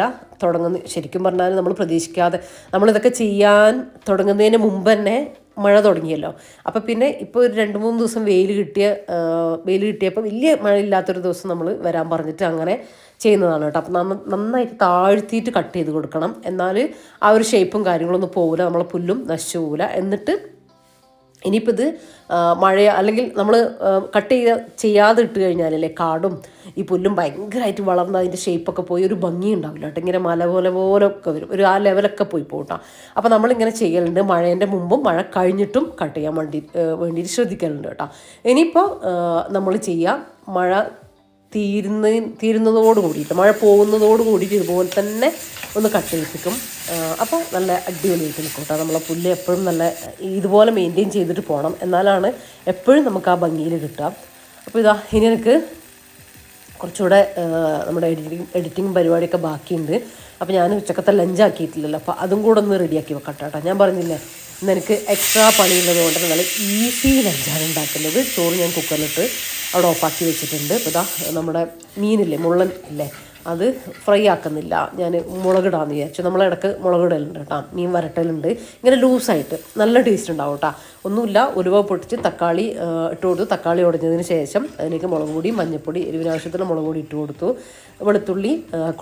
ശരിക്കും പറഞ്ഞാൽ നമ്മൾ പ്രതീക്ഷിക്കാതെ നമ്മളിതൊക്കെ ചെയ്യാൻ തുടങ്ങുന്നതിന് മുമ്പ് തന്നെ മഴ തുടങ്ങിയല്ലോ. അപ്പോൾ പിന്നെ ഇപ്പോൾ ഒരു 2-3 ദിവസം വെയിൽ കിട്ടിയപ്പോൾ വലിയ മഴയില്ലാത്തൊരു ദിവസം നമ്മൾ വരാൻ പറഞ്ഞിട്ട് അങ്ങനെ ചെയ്യുന്നതാണ് കേട്ടോ. അപ്പം നന്നായിട്ട് താഴ്ത്തിയിട്ട് കട്ട് ചെയ്ത് കൊടുക്കണം, എന്നാൽ ആ ഒരു ഷേപ്പും കാര്യങ്ങളൊന്നും പോകില്ല, നമ്മളെ പുല്ലും നശിച്ചു പോകില്ല. എന്നിട്ട് ഇനിയിപ്പോൾ ഇത് മഴ അല്ലെങ്കിൽ നമ്മൾ കട്ട് ചെയ്യാതെ ഇട്ട് കഴിഞ്ഞാലല്ലേ കാടും ഈ പുല്ലും ഭയങ്കരമായിട്ട് വളർന്ന് അതിൻ്റെ ഷേപ്പൊക്കെ പോയി ഒരു ഭംഗി ഉണ്ടാവില്ല കേട്ടോ. ഇങ്ങനെ മല പോലൊക്കെ വരും, ഒരു ആ ലെവലൊക്കെ പോയി പോകട്ടോ. അപ്പോൾ നമ്മളിങ്ങനെ ചെയ്യലുണ്ട്, മഴേൻ്റെ മുമ്പും മഴ കഴിഞ്ഞിട്ടും കട്ട് ചെയ്യാൻ വേണ്ടിയിട്ട് ശ്രദ്ധിക്കലുണ്ട് കേട്ടോ. ഇനിയിപ്പോൾ നമ്മൾ ചെയ്യുക, മഴ തീരുന്നതോട് കൂടിയിട്ട്, മഴ പോകുന്നതോട് കൂടിയിട്ട് ഇതുപോലെ തന്നെ ഒന്ന് കട്ട് ചെയ്യിപ്പിക്കും. അപ്പോൾ നല്ല അടിപൊളിയായിട്ട് നിൽക്കും കേട്ടോ. നമ്മളെ പുല്ല് എപ്പോഴും നല്ല ഇതുപോലെ മെയിൻറ്റെയിൻ ചെയ്തിട്ട് പോകണം, എന്നാലാണ് എപ്പോഴും നമുക്ക് ആ ഭംഗിയിൽ കിട്ടുക. അപ്പോൾ ഇതാ ഇനി എനിക്ക് കുറച്ചുകൂടെ നമ്മുടെ എഡിറ്റിംഗ് പരിപാടിയൊക്കെ ബാക്കിയുണ്ട്. അപ്പോൾ ഞാൻ ഉച്ചക്കത്തെ ലഞ്ചാക്കിയിട്ടില്ലല്ലോ, അപ്പോൾ അതും കൂടെ ഒന്ന് റെഡിയാക്കി വെക്കട്ടെ കേട്ടോ. ഞാൻ പറഞ്ഞില്ലേ ഇന്ന് എനിക്ക് എക്സ്ട്രാ പണിയുള്ളത് കൊണ്ട് നല്ല ഈസി ലഞ്ചാണ് ഉണ്ടാക്കുന്നത്. ചോറ് ഞാൻ കുക്കറിലിട്ട് അവിടെ ഓഫാക്കി വെച്ചിട്ടുണ്ട്. അപ്പോൾ ഇതാ നമ്മുടെ മീനില്ലേ, മുള്ളൻ ഇല്ലേ, അത് ഫ്രൈ ആക്കുന്നില്ല, ഞാൻ മുളകിടാമെന്ന് വിചാരിച്ചു. നമ്മളിടക്ക് മുളകിടലുണ്ട് കേട്ടോ, മീൻ വരട്ടലുണ്ട്, ഇങ്ങനെ ലൂസായിട്ട് നല്ല ടേസ്റ്റ് ഉണ്ടാവും കേട്ടോ. ഒന്നുമില്ല, ഉലുവ പൊട്ടിച്ച് തക്കാളി ഇട്ട് കൊടുത്തു. തക്കാളി ഉടഞ്ഞതിന് ശേഷം അതിലേക്ക് മുളക് പൊടി, മഞ്ഞൾപ്പൊടി, എരിവിനാവശ്യത്തിന് മുളക് പൊടി ഇട്ട് കൊടുത്തു, വെളുത്തുള്ളി,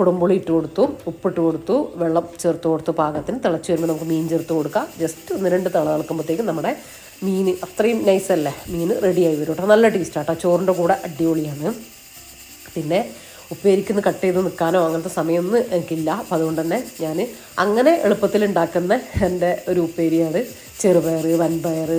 കുടംപുളി ഇട്ട് കൊടുത്തു, ഉപ്പിട്ട് കൊടുത്തു, വെള്ളം ചേർത്ത് കൊടുത്തു, പാകത്തിന് തിളച്ച് വരുമ്പോൾ നമുക്ക് മീൻ ചേർത്ത് കൊടുക്കാം. ജസ്റ്റ് 1-2 തിള കളക്കുമ്പോഴത്തേക്കും നമ്മുടെ മീൻ അത്രയും നൈസല്ലേ, മീൻ റെഡിയായി വരും കേട്ടോ. നല്ല ടേസ്റ്റാട്ടോ, ചോറിൻ്റെ കൂടെ അടിപൊളിയാണ്. പിന്നെ ഉപ്പേരിക്കൊന്ന് കട്ട് ചെയ്ത് നിൽക്കാനോ അങ്ങനത്തെ സമയമൊന്നും എനിക്കില്ല. അപ്പോൾ അതുകൊണ്ട് തന്നെ ഞാൻ അങ്ങനെ എളുപ്പത്തിൽ ഉണ്ടാക്കുന്ന എൻ്റെ ഒരു ഉപ്പേരിയാണ് ചെറുപയർ, വൻപയർ,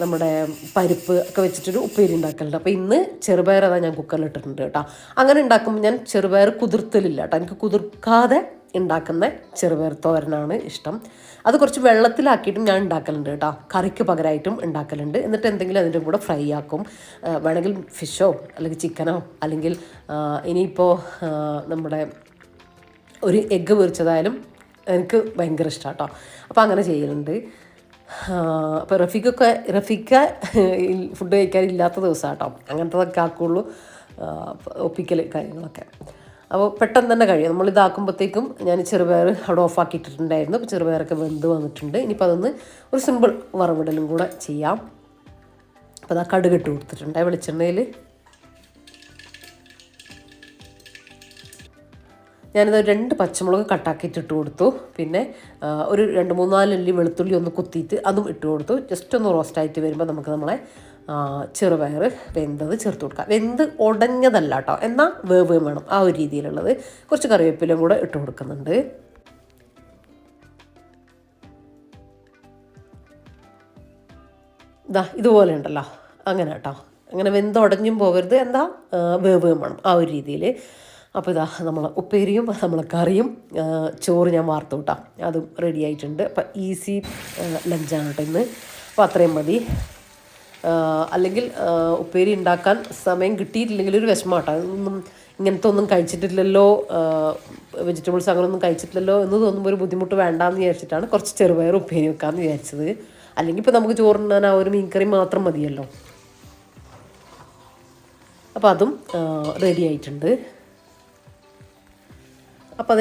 നമ്മുടെ പരിപ്പ് ഒക്കെ വെച്ചിട്ടൊരു ഉപ്പേരി ഉണ്ടാക്കലുണ്ട്. അപ്പോൾ ഇന്ന് ചെറുപയർ അതാ ഞാൻ കുക്കറിലിട്ടിട്ടുണ്ട് കേട്ടോ. അങ്ങനെ ഉണ്ടാക്കുമ്പോൾ ഞാൻ ചെറുപയർ കുതിർത്തലില്ല കേട്ടോ, എനിക്ക് കുതിർക്കാതെ ഉണ്ടാക്കുന്ന ചെറുപയർ തോരനാണ് ഇഷ്ടം. അത് കുറച്ച് വെള്ളത്തിലാക്കിയിട്ടും ഞാൻ ഉണ്ടാക്കലുണ്ട് കേട്ടോ, കറിക്ക് പകരമായിട്ടും ഉണ്ടാക്കലുണ്ട്. എന്നിട്ട് എന്തെങ്കിലും അതിൻ്റെ കൂടെ ഫ്രൈ ആക്കും, വേണമെങ്കിൽ ഫിഷോ അല്ലെങ്കിൽ ചിക്കനോ, അല്ലെങ്കിൽ ഇനിയിപ്പോൾ നമ്മുടെ ഒരു എഗ്ഗ് പൊരിച്ചതായാലും എനിക്ക് ഭയങ്കര ഇഷ്ടമാണ് കേട്ടോ. അപ്പോൾ അങ്ങനെ ചെയ്യലുണ്ട്. അപ്പോൾ റഫീക്ക ഫുഡ് കഴിക്കാനില്ലാത്ത ദിവസമാണ് കേട്ടോ, അങ്ങനത്തതൊക്കെ ആക്കുള്ളൂ ഒപ്പിക്കൽ കാര്യങ്ങളൊക്കെ. അപ്പോൾ പെട്ടെന്ന് തന്നെ കഴിയും. നമ്മളിതാക്കുമ്പോഴത്തേക്കും ഞാൻ ചെറുപയർ അവിടെ ഓഫാക്കിയിട്ടിട്ടുണ്ടായിരുന്നു. അപ്പോൾ ചെറുപയറൊക്കെ വെന്ത് വന്നിട്ടുണ്ട്. ഇനിയിപ്പോൾ അതൊന്ന് ഒരു സിമ്പിൾ വറവിടലും കൂടെ ചെയ്യാം. അപ്പോൾ അതാ കടുക് ഇട്ട് കൊടുത്തിട്ടുണ്ട് വെളിച്ചെണ്ണയിൽ. ഞാനിത് 2 പച്ചമുളക് കട്ടാക്കിയിട്ട് ഇട്ട് കൊടുത്തു. പിന്നെ ഒരു 2-3-4 അല്ലി വെളുത്തുള്ളി ഒന്ന് കുത്തിയിട്ട് അതും ഇട്ട് കൊടുത്തു. ജസ്റ്റ് ഒന്ന് റോസ്റ്റായിട്ട് വരുമ്പോൾ നമുക്ക് നമ്മളെ ചെറുപയർ വെന്തത് ചേർത്ത് കൊടുക്കാം. വെന്ത് ഉടഞ്ഞതല്ല കേട്ടോ, എന്നാൽ വേവ് വേണം, ആ ഒരു രീതിയിലുള്ളത്. കുറച്ച് കറിവേപ്പിലയും കൂടെ ഇട്ട് കൊടുക്കുന്നുണ്ട്. ഇതാ ഇതുപോലെ ഉണ്ടല്ലോ, അങ്ങനെ കേട്ടോ, അങ്ങനെ വെന്തുടഞ്ഞും പോകരുത്, എന്താ വേവ് വേണം, ആ ഒരു രീതിയിൽ. അപ്പോൾ ഇതാ നമ്മളെ ഉപ്പേരിയും നമ്മളെ കറിയും ചോറ് ഞാൻ വാർത്തു കൂട്ടാം, അതും റെഡി ആയിട്ടുണ്ട്. അപ്പം ഈസി ലഞ്ചാണ് കേട്ടോ ഇന്ന്. അപ്പോൾ അത്രയും മതി. അല്ലെങ്കിൽ ഉപ്പേരി ഉണ്ടാക്കാൻ സമയം കിട്ടിയിട്ടില്ലെങ്കിൽ ഒരു വിഷമമാട്ടോ, ഇങ്ങനത്തെ ഒന്നും കഴിച്ചിട്ടില്ലല്ലോ, വെജിറ്റബിൾസ് അങ്ങനെയൊന്നും കഴിച്ചിട്ടില്ലല്ലോ എന്ന് തോന്നുമ്പോൾ ഒരു ബുദ്ധിമുട്ട് വേണ്ടാന്ന് വിചാരിച്ചിട്ടാണ് കുറച്ച് ചെറുപയർ ഉപ്പേരി വെക്കാമെന്ന് വിചാരിച്ചത്. അല്ലെങ്കിൽ ഇപ്പോൾ നമുക്ക് ചോറുണ്ണാൻ ആ ഒരു മീൻകറി മാത്രം മതിയല്ലോ. അപ്പോൾ അതും റെഡി ആയിട്ടുണ്ട്. അപ്പോൾ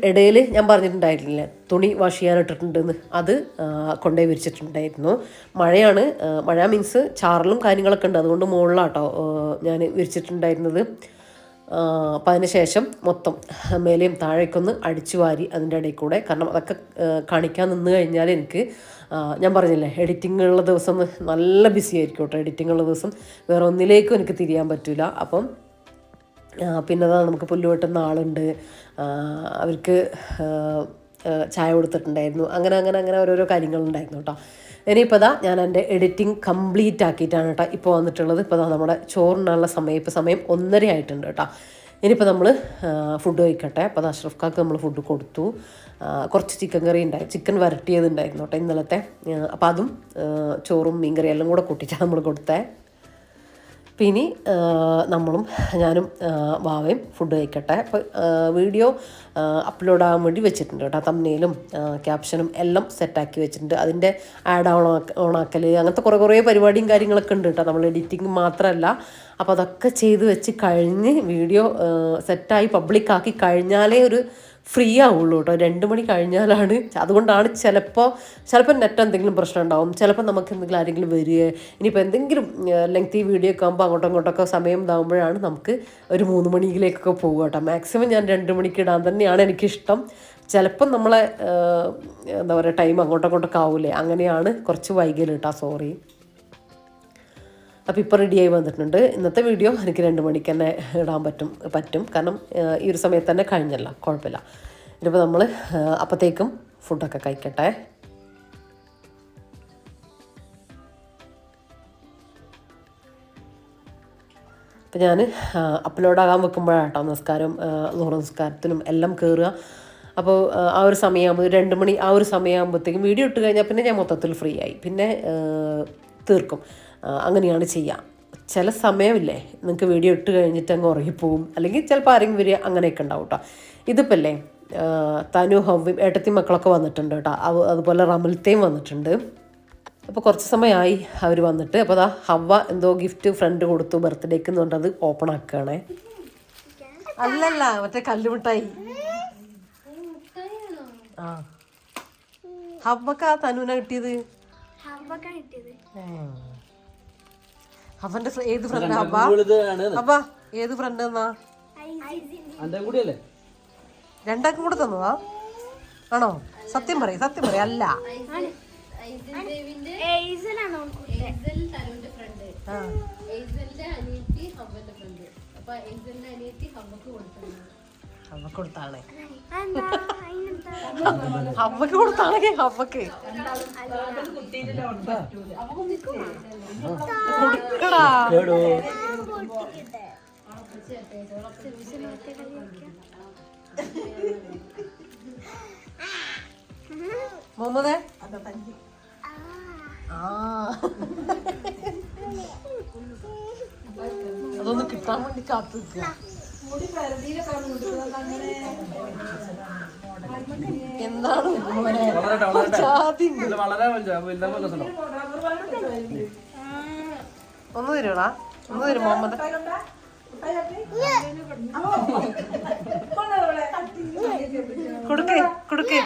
ഇടയിൽ ഞാൻ പറഞ്ഞിട്ടുണ്ടായിരുന്നില്ലേ തുണി വാഷ് ചെയ്യാനിട്ടിട്ടുണ്ടെന്ന്, അത് കൊണ്ടുപോയി വിരിച്ചിട്ടുണ്ടായിരുന്നു. മഴയാണ്, മഴ മീൻസ് ചാറലും കാര്യങ്ങളൊക്കെ ഉണ്ട്, അതുകൊണ്ട് മുകളിലാട്ടോ ഞാൻ വിരിച്ചിട്ടുണ്ടായിരുന്നത്. അപ്പം അതിന് ശേഷം മൊത്തം മേലെയും താഴേക്കൊന്ന് അടിച്ചു വാരി അതിൻ്റെ ഇടയിൽ കൂടെ, കാരണം അതൊക്കെ കാണിക്കാൻ നിന്ന് കഴിഞ്ഞാൽ എനിക്ക് ഞാൻ പറഞ്ഞില്ലേ എഡിറ്റിംഗ് ഉള്ള ദിവസം നല്ല ബിസി ആയിരിക്കും കേട്ടോ. എഡിറ്റിംഗ് ഉള്ള ദിവസം വേറെ ഒന്നിലേക്കും എനിക്ക് തിരിയാൻ പറ്റില്ല. അപ്പം പിന്നെ അതാ നമുക്ക് പുല്ല് വെട്ടുന്ന ആളുണ്ട്, അവർക്ക് ചായ കൊടുത്തിട്ടുണ്ടായിരുന്നു, അങ്ങനെ ഓരോരോ കാര്യങ്ങളുണ്ടായിരുന്നു കേട്ടോ. ഇനിയിപ്പോൾ അതാ ഞാൻ എൻ്റെ എഡിറ്റിംഗ് കംപ്ലീറ്റ് ആക്കിയിട്ടാണ് കേട്ടോ ഇപ്പോൾ വന്നിട്ടുള്ളത്. ഇപ്പോൾ നമ്മുടെ ചോറിനുള്ള സമയം, ഇപ്പോൾ സമയം 1:30 ആയിട്ടുണ്ട് കേട്ടോ. ഇനിയിപ്പോൾ നമ്മൾ ഫുഡ് കഴിക്കട്ടെ. അപ്പോൾ അത് അഷ്റഫ് ഖാക്ക് നമ്മൾ ഫുഡ് കൊടുത്തു. കുറച്ച് ചിക്കൻ കറി ഉണ്ടായി, ചിക്കൻ വരട്ടിയതുണ്ടായിരുന്നു കേട്ടോ ഇന്നലത്തെ. അപ്പോൾ അതും ചോറും മീൻ കറിയും എല്ലാം കൂടെ കൂട്ടിയിട്ടാണ് നമ്മൾ കൊടുത്തത്. പിന്നെ ഞാനും വാവയും ഫുഡ് കഴിക്കട്ടെ. അപ്പോൾ വീഡിയോ അപ്ലോഡ് ആകാൻ വേണ്ടി വെച്ചിട്ടുണ്ട് കേട്ടോ, തംബ്നെയിലും ക്യാപ്ഷനും എല്ലാം സെറ്റാക്കി വെച്ചിട്ടുണ്ട്. അതിൻ്റെ ആഡ് ഓണാക്കൽ അങ്ങനത്തെ കുറേ പരിപാടിയും കാര്യങ്ങളൊക്കെ ഉണ്ട് കേട്ടോ, നമ്മൾ എഡിറ്റിംഗ് മാത്രമല്ല. അപ്പോൾ അതൊക്കെ ചെയ്ത് വെച്ച് കഴിഞ്ഞ് വീഡിയോ സെറ്റായി പബ്ലിക്കാക്കി കഴിഞ്ഞാലേ ഒരു ഫ്രീ ആവുള്ളൂ കേട്ടോ. 2 മണി കഴിഞ്ഞാലാണ്. അതുകൊണ്ടാണ് ചിലപ്പോൾ നെറ്റ് എന്തെങ്കിലും പ്രശ്നം ഉണ്ടാവും, ചിലപ്പോൾ നമുക്ക് എന്തെങ്കിലും ആരെങ്കിലും വരിക, ഇനിയിപ്പോൾ എന്തെങ്കിലും ലെങ്തി വീഡിയോ ഒക്കെ ആകുമ്പോൾ അങ്ങോട്ടൊക്കെ സമയം ഇതാകുമ്പോഴാണ് നമുക്ക് ഒരു 3 മണിയിലേക്കൊക്കെ പോകുക കേട്ടോ. മാക്സിമം ഞാൻ 2 മണിക്ക് ഇടാൻ തന്നെയാണ് എനിക്കിഷ്ടം. ചിലപ്പം നമ്മളെ എന്താ പറയുക ടൈം അങ്ങോട്ടൊക്കെ ആവില്ലേ, അങ്ങനെയാണ് കുറച്ച് വൈകൽ കേട്ടോ, സോറി. അപ്പോൾ ഇപ്പോൾ റെഡിയായി വന്നിട്ടുണ്ട്. ഇന്നത്തെ വീഡിയോ എനിക്ക് 2 മണിക്ക് തന്നെ ഇടാൻ പറ്റും കാരണം ഈ ഒരു സമയത്ത് തന്നെ കഴിഞ്ഞല്ലോ, കുഴപ്പമില്ല. ഇതിപ്പോൾ നമ്മൾ അപ്പോഴത്തേക്കും ഫുഡൊക്കെ കഴിക്കട്ടെ. അപ്പോൾ ഞാൻ അപ്ലോഡാകാൻ വെക്കുമ്പോഴാട്ടോ നിസ്കാരം നിസ്കാരത്തിനും എല്ലാം കയറുക. അപ്പോൾ ആ ഒരു സമയമാകുമ്പോൾ 2 മണി ആ ഒരു സമയമാകുമ്പോഴത്തേക്കും വീഡിയോ ഇട്ട് കഴിഞ്ഞാൽ പിന്നെ ഞാൻ മൊത്തത്തിൽ ഫ്രീ ആയി, പിന്നെ തീർക്കും. അങ്ങനെയാണ് ചെയ്യുക. ചില സമയമില്ലേ നിങ്ങൾക്ക് വീഡിയോ ഇട്ട് കഴിഞ്ഞിട്ട് അങ്ങ് ഉറങ്ങിപ്പോവും, അല്ലെങ്കിൽ ചിലപ്പോൾ ആരെങ്കിലും വരിക, അങ്ങനെയൊക്കെ ഉണ്ടാവും കേട്ടോ. ഇതിപ്പോൾ അല്ലേ തനു ഹവ്വയും ഏട്ടത്തി മക്കളൊക്കെ വന്നിട്ടുണ്ട് കേട്ടോ. അതുപോലെ റമൽത്തയും വന്നിട്ടുണ്ട്. അപ്പോൾ കുറച്ച് സമയമായി അവർ വന്നിട്ട്. അപ്പോൾ അതാ ഹവ്വ എന്തോ ഗിഫ്റ്റ് ഫ്രണ്ട് കൊടുത്തു ബർത്ത്ഡേക്ക് എന്ന് പറഞ്ഞത് ഓപ്പൺ ആക്കുകയാണേ. അല്ലല്ല, മറ്റേ കല്ലുമിട്ടായി. ആ ഹവ്വക്കാ തനുവിനാ കിട്ടിയത്. അവന്റെ ഏത് ഫ്രണ്ട് ഹവ്വ? ഹവ്വ ഏത് ഫ്രണ്ട് എന്നാ? രണ്ടാക്കും കൂടെ തന്നതാ ആണോ? സത്യം പറയും അല്ല. ഹവ്വക്ക് കൊടുത്താണേ, ഹവ്വക്ക് കൊടുത്താണെങ്കിൽ ഹവ്വക്ക് കൊടുക്കടാ. മുഹമ്മദേ അതൊന്ന് കിട്ടാൻ വേണ്ടി കാത്തു നിൽക്കുക. എന്താണ് ഒന്ന് തരുവാ, ഒന്ന് തരും മുഹമ്മദ്. കൊടുക്കേ കൊടുക്കേ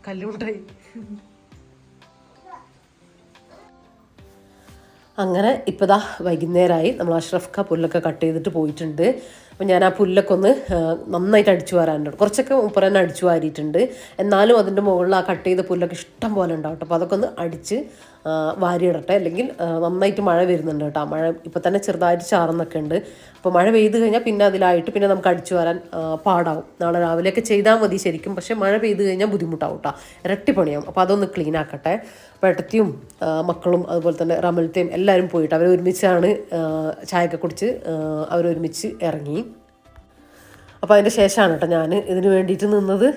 കല്ലുമുട്ടായി. അങ്ങനെ ഇപ്പോൾ ദാ വൈകുന്നേരമായി. നമ്മൾ അഷ്റഫ് പുല്ലൊക്കെ കട്ട് ചെയ്തിട്ട് പോയിട്ടുണ്ട്. അപ്പോൾ ഞാൻ ആ പുല്ലൊക്കെ ഒന്ന് നന്നായിട്ട് അടിച്ചു വാരാനുണ്ട്. കുറച്ചൊക്കെ മൂപ്പർ തന്നെ അടിച്ചു വാരിയിട്ടുണ്ട്. എന്നാലും അതിൻ്റെ മുകളിൽ ആ കട്ട് ചെയ്ത പുല്ലൊക്കെ ഇഷ്ടം പോലെ ഉണ്ടാവും കേട്ടോ. അപ്പോൾ അതൊക്കെ ഒന്ന് അടിച്ച് വാരിയിടട്ടെ, അല്ലെങ്കിൽ നന്നായിട്ട് മഴ വരുന്നുണ്ട് കേട്ടോ. മഴ ഇപ്പോൾ തന്നെ ചെറുതായിട്ട് ചാറുന്നൊക്കെ ഉണ്ട്. അപ്പോൾ മഴ പെയ്ത് കഴിഞ്ഞാൽ പിന്നെ അതിലായിട്ട് പിന്നെ നമുക്ക് അടിച്ചു വരാൻ പാടാവും. നാളെ രാവിലെയൊക്കെ ചെയ്താൽ മതി ശരിക്കും, പക്ഷേ മഴ പെയ്ത് കഴിഞ്ഞാൽ ബുദ്ധിമുട്ടാവും കേട്ടോ, ഇരട്ടി പണിയാവും. അപ്പോൾ അതൊന്ന് ക്ലീൻ ആക്കട്ടെ. അപ്പോൾ ഏട്ടത്തിയും മക്കളും അതുപോലെ തന്നെ റമൽത്തയും എല്ലാവരും പോയിട്ട് അവരൊരുമിച്ചാണ് ചായയൊക്കെ കുടിച്ച് അവരൊരുമിച്ച് ഇറങ്ങി. അപ്പോൾ അതിൻ്റെ ശേഷമാണ് കേട്ടോ ഞാൻ ഇതിന് വേണ്ടിയിട്ട് നിന്നത്.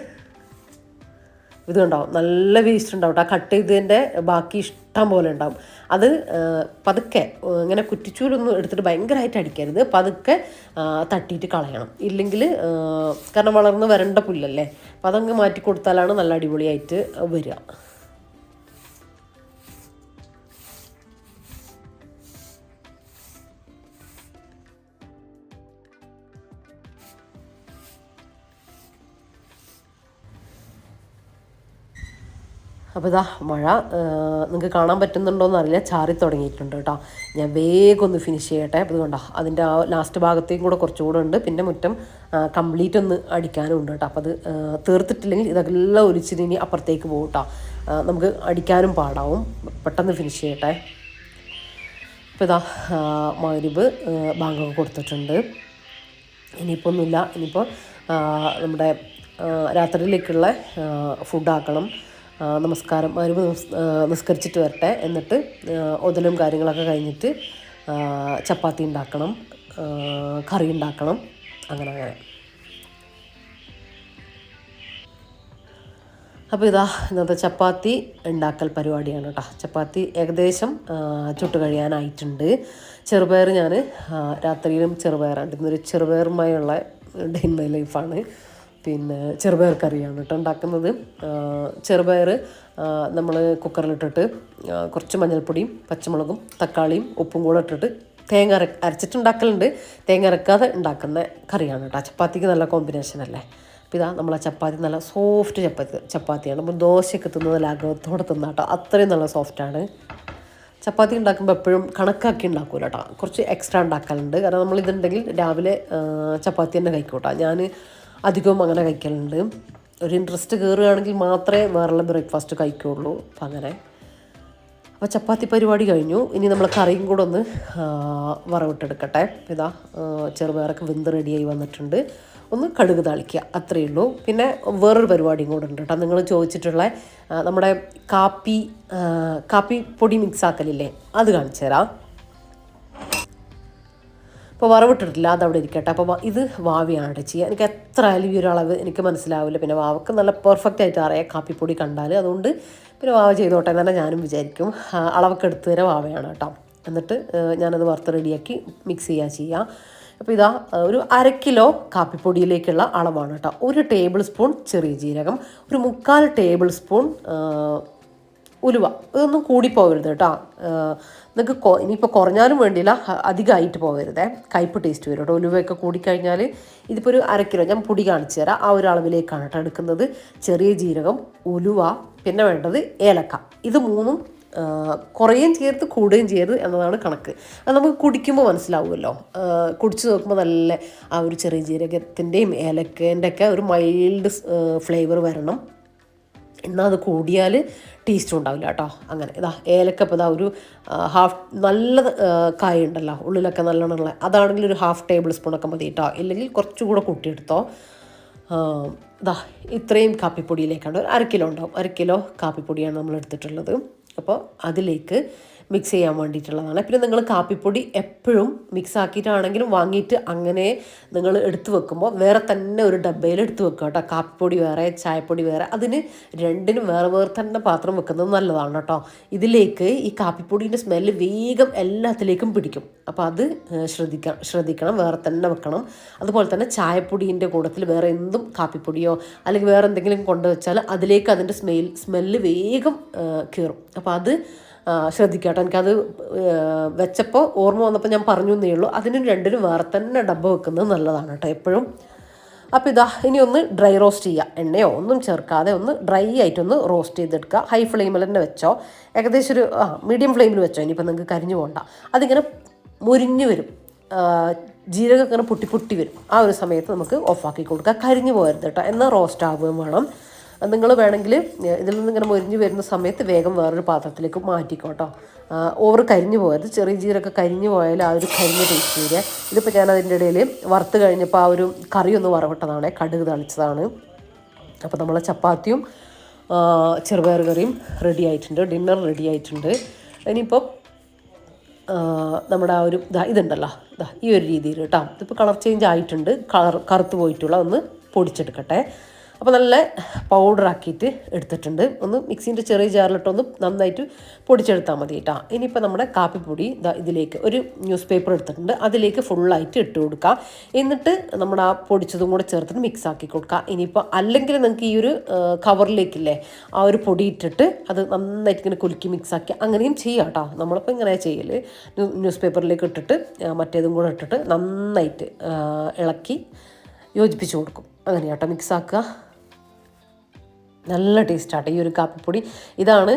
ഇത് ഉണ്ടാവും, നല്ല വേസ്റ്റ് ഉണ്ടാവും. ആ കട്ട് ചെയ്തതിൻ്റെ ബാക്കി ഇഷ്ടം പോലെ ഉണ്ടാവും. അത് പതുക്കെ ഇങ്ങനെ കുറ്റിച്ചൂലൊന്നും എടുത്തിട്ട് ഭയങ്കരമായിട്ട് അടിക്കരുത്, പതുക്കെ തട്ടിയിട്ട് കളയണം. ഇല്ലെങ്കിൽ കാരണം വളർന്ന് വരേണ്ട പുല്ലല്ലേ, അപ്പം അതങ്ങ് മാറ്റി കൊടുത്താലാണ് നല്ല അടിപൊളിയായിട്ട് വരിക. അപ്പോൾ ഇതാ മഴ നിങ്ങൾക്ക് കാണാൻ പറ്റുന്നുണ്ടോയെന്ന് അറിയില്ല, ചാറി തുടങ്ങിയിട്ടുണ്ട് കേട്ടോ. ഞാൻ വേഗം ഒന്ന് ഫിനിഷ് ചെയ്യട്ടെ. അപ്പോൾ ഇതുകൊണ്ടാ അതിൻ്റെ ആ ലാസ്റ്റ് ഭാഗത്തേക്കും കൂടെ കുറച്ചുകൂടെ ഉണ്ട്. പിന്നെ മുറ്റം കംപ്ലീറ്റ് ഒന്ന് അടിക്കാനും ഉണ്ട് കേട്ടോ. അപ്പോൾ അത് തീർത്തിട്ടില്ലെങ്കിൽ ഇതെല്ലാം ഒലിച്ചിട്ട് ഇനി അപ്പുറത്തേക്ക് പോകും കേട്ടോ. നമുക്ക് അടിക്കാനും പാടാവും. പെട്ടെന്ന് ഫിനിഷ് ചെയ്യട്ടെ. അപ്പോൾ ഇതാ മഗ്‌രിബ് ബാങ്കൊക്കെ കൊടുത്തിട്ടുണ്ട്. ഇനിയിപ്പോൾ ഒന്നുമില്ല, ഇനിയിപ്പോൾ നമ്മുടെ രാത്രിയിലേക്കുള്ള ഫുഡാക്കണം. നമസ്കാരം മഗ്‌രിബ് നിസ്കരിച്ചിട്ട് വരട്ടെ. എന്നിട്ട് ഒതലും കാര്യങ്ങളൊക്കെ കഴിഞ്ഞിട്ട് ചപ്പാത്തി ഉണ്ടാക്കണം, കറി ഉണ്ടാക്കണം, അങ്ങനെ. അപ്പോൾ ഇതാ ഇന്നത്തെ ചപ്പാത്തി ഉണ്ടാക്കൽ പരിപാടിയാണ് കേട്ടോ. ചപ്പാത്തി ഏകദേശം ചുട്ട് കഴിയാനായിട്ടുണ്ട്. ചെറുപയർ ഞാൻ രാത്രിയിലും ചെറുപയറാണ്, ഇന്നൊരു ചെറുപയറുമായുള്ള ഡേ ഇൻ മൈ ലൈഫാണ്. പിന്നെ ചെറുപയർ കറിയാണ് കേട്ടോ ഉണ്ടാക്കുന്നത്. ചെറുപയർ നമ്മൾ കുക്കറിലിട്ടിട്ട് കുറച്ച് മഞ്ഞൾപ്പൊടിയും പച്ചമുളകും തക്കാളിയും ഉപ്പും കൂടെ ഇട്ടിട്ട് തേങ്ങ അരച്ചിട്ടുണ്ടാക്കലുണ്ട്, തേങ്ങ അരക്കാതെ ഉണ്ടാക്കുന്ന കറിയാണ് കേട്ടോ. ചപ്പാത്തിക്ക് നല്ല കോമ്പിനേഷൻ അല്ലേ. അപ്പോൾ ഇതാ നമ്മളെ ചപ്പാത്തി നല്ല സോഫ്റ്റ് ചപ്പാത്തിയാണ്. നമ്മൾ ദോശയൊക്കെ തിന്നുന്നത് ലാഘവത്തോടെ തിന്നാട്ടോ, അത്രയും നല്ല സോഫ്റ്റാണ്. ചപ്പാത്തി ഉണ്ടാക്കുമ്പോൾ എപ്പോഴും കണക്കാക്കി ഉണ്ടാക്കൂല കേട്ടോ, കുറച്ച് എക്സ്ട്രാ ഉണ്ടാക്കലുണ്ട്. കാരണം നമ്മളിതുണ്ടെങ്കിൽ രാവിലെ ചപ്പാത്തി തന്നെ കഴിക്കൂട്ടോ. ഞാൻ അധികവും അങ്ങനെ കഴിക്കലുണ്ട്. ഒരു ഇൻട്രസ്റ്റ് കയറുകയാണെങ്കിൽ മാത്രമേ വേറെയുള്ള ബ്രേക്ക്ഫാസ്റ്റ് കഴിക്കുകയുള്ളൂ. അപ്പം അങ്ങനെ അപ്പോൾ ചപ്പാത്തി പരിപാടി കഴിഞ്ഞു. ഇനി നമ്മൾ കറിയും കൂടെ ഒന്ന് വറവിട്ടെടുക്കട്ടെ. ഇതാ ചെറുപയറൊക്കെ വെന്ത് റെഡിയായി വന്നിട്ടുണ്ട്. ഒന്ന് കടുക് താളിക്കുക, അത്രയേ ഉള്ളൂ. പിന്നെ വേറൊരു പരിപാടിയും കൂടെ ഉണ്ട് കേട്ടോ. നിങ്ങൾ ചോദിച്ചിട്ടുള്ള നമ്മുടെ കാപ്പി പൊടി മിക്സ് ആക്കലില്ലേ, അത് കാണിച്ചു തരാം. അപ്പോൾ വറവിട്ടിട്ടില്ല, അതവിടെ ഇരിക്കട്ടെ. അപ്പോൾ ഇത് വാവിയാണ് ചെയ്യുക. എനിക്ക് എത്ര ആയാലും ഈ ഒരു അളവ് എനിക്ക് മനസ്സിലാവില്ല. പിന്നെ വാവക്ക് നല്ല പെർഫെക്റ്റ് ആയിട്ട് അറിയാം കാപ്പിപ്പൊടി കണ്ടാൽ. അതുകൊണ്ട് പിന്നെ വാവ ചെയ്തോട്ടെ എന്ന് തന്നെ ഞാനും വിചാരിക്കും. അളവൊക്കെ എടുത്ത് തരാം വാവയാണ് കേട്ടോ. എന്നിട്ട് ഞാനത് വറുത്ത് റെഡിയാക്കി മിക്സ് ചെയ്യുക. അപ്പോൾ ഇതാ ഒരു 1/2 കിലോ കാപ്പിപ്പൊടിയിലേക്കുള്ള അളവാണ് കേട്ടോ. 1 ടേബിൾ സ്പൂൺ ചെറിയ ജീരകം, ഒരു 3/4 ടേബിൾ സ്പൂൺ ഉലുവ. ഇതൊന്നും കൂടിപ്പോകരുത് കേട്ടോ. നിങ്ങൾക്ക് ഇനിയിപ്പോൾ കുറഞ്ഞാലും വേണ്ടിയില്ല, അധികമായിട്ട് പോകരുതേ, കയ്പ്പ് ടേസ്റ്റ് വരും കേട്ടോ. ഉലുവയൊക്കെ കൂടിക്കഴിഞ്ഞാൽ ഇതിപ്പോൾ ഒരു 1/2 കിലോ ഞാൻ പൊടി കാണിച്ചു തരാം. ആ ഒരു അളവിലേക്കാണ് കേട്ടോ എടുക്കുന്നത്. ചെറിയ ജീരകം, ഉലുവ, പിന്നെ വേണ്ടത് ഏലക്ക. ഇത് 3ഉം കുറയുകയും ചെയ്യരുത്, കൂടുകയും ചെയ്യരുത് എന്നതാണ് കണക്ക്. അത് നമുക്ക് കുടിക്കുമ്പോൾ മനസ്സിലാവുമല്ലോ. കുടിച്ച് നോക്കുമ്പോൾ നല്ല ആ ഒരു ചെറിയ ജീരകത്തിൻ്റെയും ഏലക്കേൻ്റെ ഒക്കെ ഒരു മൈൽഡ് ഫ്ലേവർ വരണം. എന്നാൽ അത് കൂടിയാൽ ടേസ്റ്റും ഉണ്ടാവില്ല കേട്ടോ. അങ്ങനെ ഇതാ ഏലക്ക ഇപ്പോൾ ഇതാ ഒരു നല്ല കായ ഉണ്ടല്ലോ ഉള്ളിലൊക്കെ നല്ലോണം ഉള്ള, അതാണെങ്കിൽ ഒരു 1/2 ടേബിൾ സ്പൂണൊക്കെ മതി കേട്ടോ. ഇല്ലെങ്കിൽ കുറച്ചുകൂടെ കൂട്ടിയെടുത്തോ. ഇതാ ഇത്രയും കാപ്പിപ്പൊടിയിലേക്കാണ്, 1/2 കിലോ ഉണ്ടാവും. 1/2 കിലോ കാപ്പിപ്പൊടിയാണ് നമ്മൾ എടുത്തിട്ടുള്ളത്. അപ്പോൾ അതിലേക്ക് മിക്സ് ചെയ്യാൻ വേണ്ടിയിട്ടുള്ളതാണ്. പിന്നെ നിങ്ങൾ കാപ്പിപ്പൊടി എപ്പോഴും മിക്സ് ആക്കിയിട്ടാണെങ്കിലും വാങ്ങിയിട്ട് അങ്ങനെ നിങ്ങൾ എടുത്തു വെക്കുമ്പോൾ വേറെ തന്നെ ഒരു ഡബ്ബയിൽ എടുത്ത് വെക്കുക കേട്ടോ. കാപ്പിപ്പൊടി വേറെ, ചായപ്പൊടി വേറെ, അതിന് രണ്ടിനും വേറെ വേറെ തന്നെ പാത്രം വെക്കുന്നത് നല്ലതാണ് കേട്ടോ. ഇതിലേക്ക് ഈ കാപ്പിപ്പൊടീൻ്റെ സ്മെല്ല് വേഗം എല്ലാത്തിലേക്കും പിടിക്കും. അപ്പോൾ അത് ശ്രദ്ധിക്കണം, വേറെ തന്നെ വെക്കണം. അതുപോലെ തന്നെ ചായപ്പൊടീൻ്റെ കൂട്ടത്തിൽ വേറെ എന്തും കാപ്പിപ്പൊടിയോ അല്ലെങ്കിൽ വേറെ എന്തെങ്കിലും കൊണ്ടുവച്ചാൽ അതിലേക്ക് അതിൻ്റെ സ്മെല്ല് വേഗം കയറും. അപ്പോൾ അത് ശ്രദ്ധിക്കുക കേട്ടോ. എനിക്കത് വെച്ചപ്പോൾ ഓർമ്മ വന്നപ്പോൾ ഞാൻ പറഞ്ഞു എന്നേ ഉള്ളൂ. അതിനും രണ്ടിനും വേറെ തന്നെ ഡബ്ബ വെക്കുന്നത് നല്ലതാണ് കേട്ടോ എപ്പോഴും. അപ്പോൾ ഇതാ ഇനി ഒന്ന് ഡ്രൈ റോസ്റ്റ് ചെയ്യുക. എണ്ണയോ ഒന്നും ചേർക്കാതെ ഒന്ന് ഡ്രൈ ആയിട്ടൊന്ന് റോസ്റ്റ് ചെയ്തെടുക്കുക. ഹൈ ഫ്ലെയിമിൽ തന്നെ വെച്ചോ, ഏകദേശം ഒരു മീഡിയം ഫ്ലെയിമിൽ വെച്ചോ. ഇനിയിപ്പോൾ നിങ്ങൾക്ക് കരിഞ്ഞു പോകണ്ട. അതിങ്ങനെ മുരിഞ്ഞ് വരും, ജീരകം ഇങ്ങനെ പൊട്ടി വരും. ആ ഒരു സമയത്ത് നമുക്ക് ഓഫാക്കി കൊടുക്കുക. കരിഞ്ഞു പോകരുത് കേട്ടോ, എന്നാൽ റോസ്റ്റ് ആവുകയും വേണം. നിങ്ങൾ വേണമെങ്കിൽ ഇതിൽ നിന്ന് ഇങ്ങനെ മൊരിഞ്ഞ് വരുന്ന സമയത്ത് വേഗം വേറൊരു പാത്രത്തിലേക്ക് മാറ്റിക്കോട്ടോ. ഓവർ കരിഞ്ഞു പോകരുത്. ചെറിയ ജീരൊക്കെ കരിഞ്ഞു പോയാൽ ആ ഒരു കരിഞ്ഞ ടേസ്റ്റ് വരിക. ഇതിപ്പോൾ ഞാൻ അതിൻ്റെ ഇടയിൽ വറുത്ത് കഴിഞ്ഞപ്പോൾ ആ ഒരു കറി ഒന്ന് വറവിട്ടതാണ്, കടുക് തളിച്ചതാണ്. അപ്പോൾ നമ്മളെ ചപ്പാത്തിയും ചെറുപയർ കറിയും റെഡി ആയിട്ടുണ്ട്, ഡിന്നർ റെഡി ആയിട്ടുണ്ട്. ഇനിയിപ്പോൾ നമ്മുടെ ആ ഒരു ഇതുണ്ടല്ലോ ഈ ഒരു രീതിയിൽ കേട്ടോ. ഇതിപ്പോൾ കളർ ചേഞ്ച് ആയിട്ടുണ്ട്, കറുത്ത് പോയിട്ടുള്ള ഒന്ന് പൊടിച്ചെടുക്കട്ടെ. അപ്പോൾ നല്ല പൗഡറാക്കിയിട്ട് എടുത്തിട്ടുണ്ട്. ഒന്ന് മിക്സിൻ്റെ ചെറിയ ജാറിലിട്ടൊന്ന് നന്നായിട്ട് പൊടിച്ചെടുത്താൽ മതി കേട്ടോ. ഇനിയിപ്പോൾ നമ്മുടെ കാപ്പിപ്പൊടി ഇതിലേക്ക് ഒരു ന്യൂസ് പേപ്പർ എടുത്തിട്ടുണ്ട്, അതിലേക്ക് ഫുള്ളായിട്ട് ഇട്ട് കൊടുക്കുക. എന്നിട്ട് നമ്മുടെ ആ പൊടിച്ചതും കൂടെ ചേർത്തിട്ട് മിക്സ് ആക്കി കൊടുക്കുക. ഇനിയിപ്പോൾ അല്ലെങ്കിൽ നിങ്ങൾക്ക് ഈ ഒരു കവറിലേക്കില്ലേ ആ ഒരു പൊടി ഇട്ടിട്ട് അത് നന്നായിട്ട് ഇങ്ങനെ കുലുക്കി മിക്സാക്കി അങ്ങനെയും ചെയ്യാം കേട്ടോ. നമ്മളിപ്പോൾ ഇങ്ങനെ ചെയ്യൽ, ന്യൂസ് പേപ്പറിലേക്ക് ഇട്ടിട്ട് മറ്റേതും കൂടെ ഇട്ടിട്ട് നന്നായിട്ട് ഇളക്കി യോജിപ്പിച്ച് കൊടുക്കും. അങ്ങനെ കേട്ടോ മിക്സാക്കുക. നല്ല ടേസ്റ്റാട്ടോ ഈ ഒരു കാപ്പിപ്പൊടി. ഇതാണ്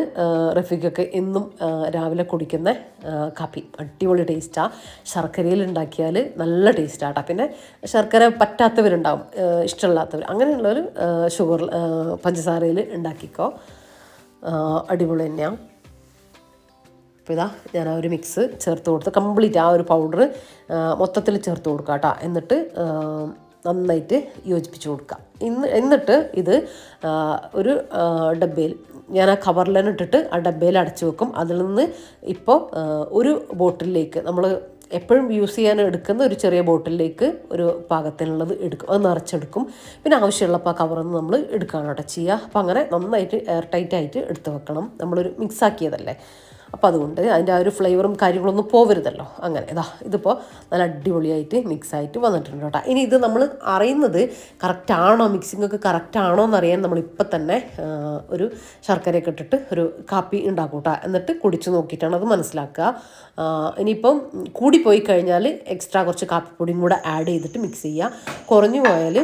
റഫീഖൊക്കെ എന്നും രാവിലെ കുടിക്കുന്ന കാപ്പി. അടിപൊളി ടേസ്റ്റാണ്. ശർക്കരയിൽ ഉണ്ടാക്കിയാൽ നല്ല ടേസ്റ്റാട്ടോ. പിന്നെ ശർക്കര പറ്റാത്തവരുണ്ടാവും, ഇഷ്ടമില്ലാത്തവർ, അങ്ങനെയുള്ളവർ പഞ്ചസാരയിൽ ഉണ്ടാക്കിക്കോ, അടിപൊളി തന്നെയാണ്. അപ്പോൾ ഇതാ ഞാൻ ആ ഒരു മിക്സ് ചേർത്ത് കൊടുത്ത് കംപ്ലീറ്റ് ആ ഒരു പൗഡർ മൊത്തത്തിൽ ചേർത്ത് കൊടുക്കുക കേട്ടോ. എന്നിട്ട് നന്നായിട്ട് യോജിപ്പിച്ച് കൊടുക്കുക. എന്നിട്ട് ഇത് ഒരു ഡബ്ബയിൽ ഞാൻ ആ കവറിൽ തന്നെ ഇട്ടിട്ട് ആ ഡബ്ബയിൽ അടച്ചു വെക്കും. അതിൽ നിന്ന് ഇപ്പോൾ ഒരു ബോട്ടിലേക്ക് നമ്മൾ എപ്പോഴും യൂസ് ചെയ്യാൻ എടുക്കുന്ന ഒരു ചെറിയ ബോട്ടിലേക്ക് ഒരു പാകത്തിനുള്ളത് എടുക്കും, അത് നിറച്ചെടുക്കും. പിന്നെ ആവശ്യമുള്ളപ്പോൾ ആ കവറിൽ നിന്ന് നമ്മൾ എടുക്കുകയാണ് കേട്ടോ ചെയ്യുക. അപ്പോൾ അങ്ങനെ നന്നായിട്ട് എയർ ടൈറ്റായിട്ട് എടുത്ത് വെക്കണം. നമ്മളൊരു മിക്സാക്കിയതല്ലേ, അപ്പോൾ അതുകൊണ്ട് അതിൻ്റെ ആ ഒരു ഫ്ലേവറും കാര്യങ്ങളൊന്നും പോവരുതല്ലോ. അങ്ങനെ ഇതിപ്പോൾ നല്ല അടിപൊളിയായിട്ട് മിക്സായിട്ട് വന്നിട്ടുണ്ട് കേട്ടോ. ഇനി ഇത് നമ്മൾ അറിയുന്നത് കറക്റ്റാണോ, മിക്സിങ്ങൊക്കെ കറക്റ്റാണോ എന്നറിയാൻ നമ്മളിപ്പോൾ തന്നെ ഒരു ശർക്കരയൊക്കെ ഇട്ടിട്ട് ഒരു കാപ്പി ഉണ്ടാക്കും കേട്ടോ. എന്നിട്ട് കുടിച്ച് നോക്കിയിട്ടാണ് അത് മനസ്സിലാക്കുക. ഇനിയിപ്പം കൂടിപ്പോയി കഴിഞ്ഞാൽ എക്സ്ട്രാ കുറച്ച് കാപ്പിപ്പൊടിയും കൂടെ ആഡ് ചെയ്തിട്ട് മിക്സ് ചെയ്യുക. കുറഞ്ഞു പോയാൽ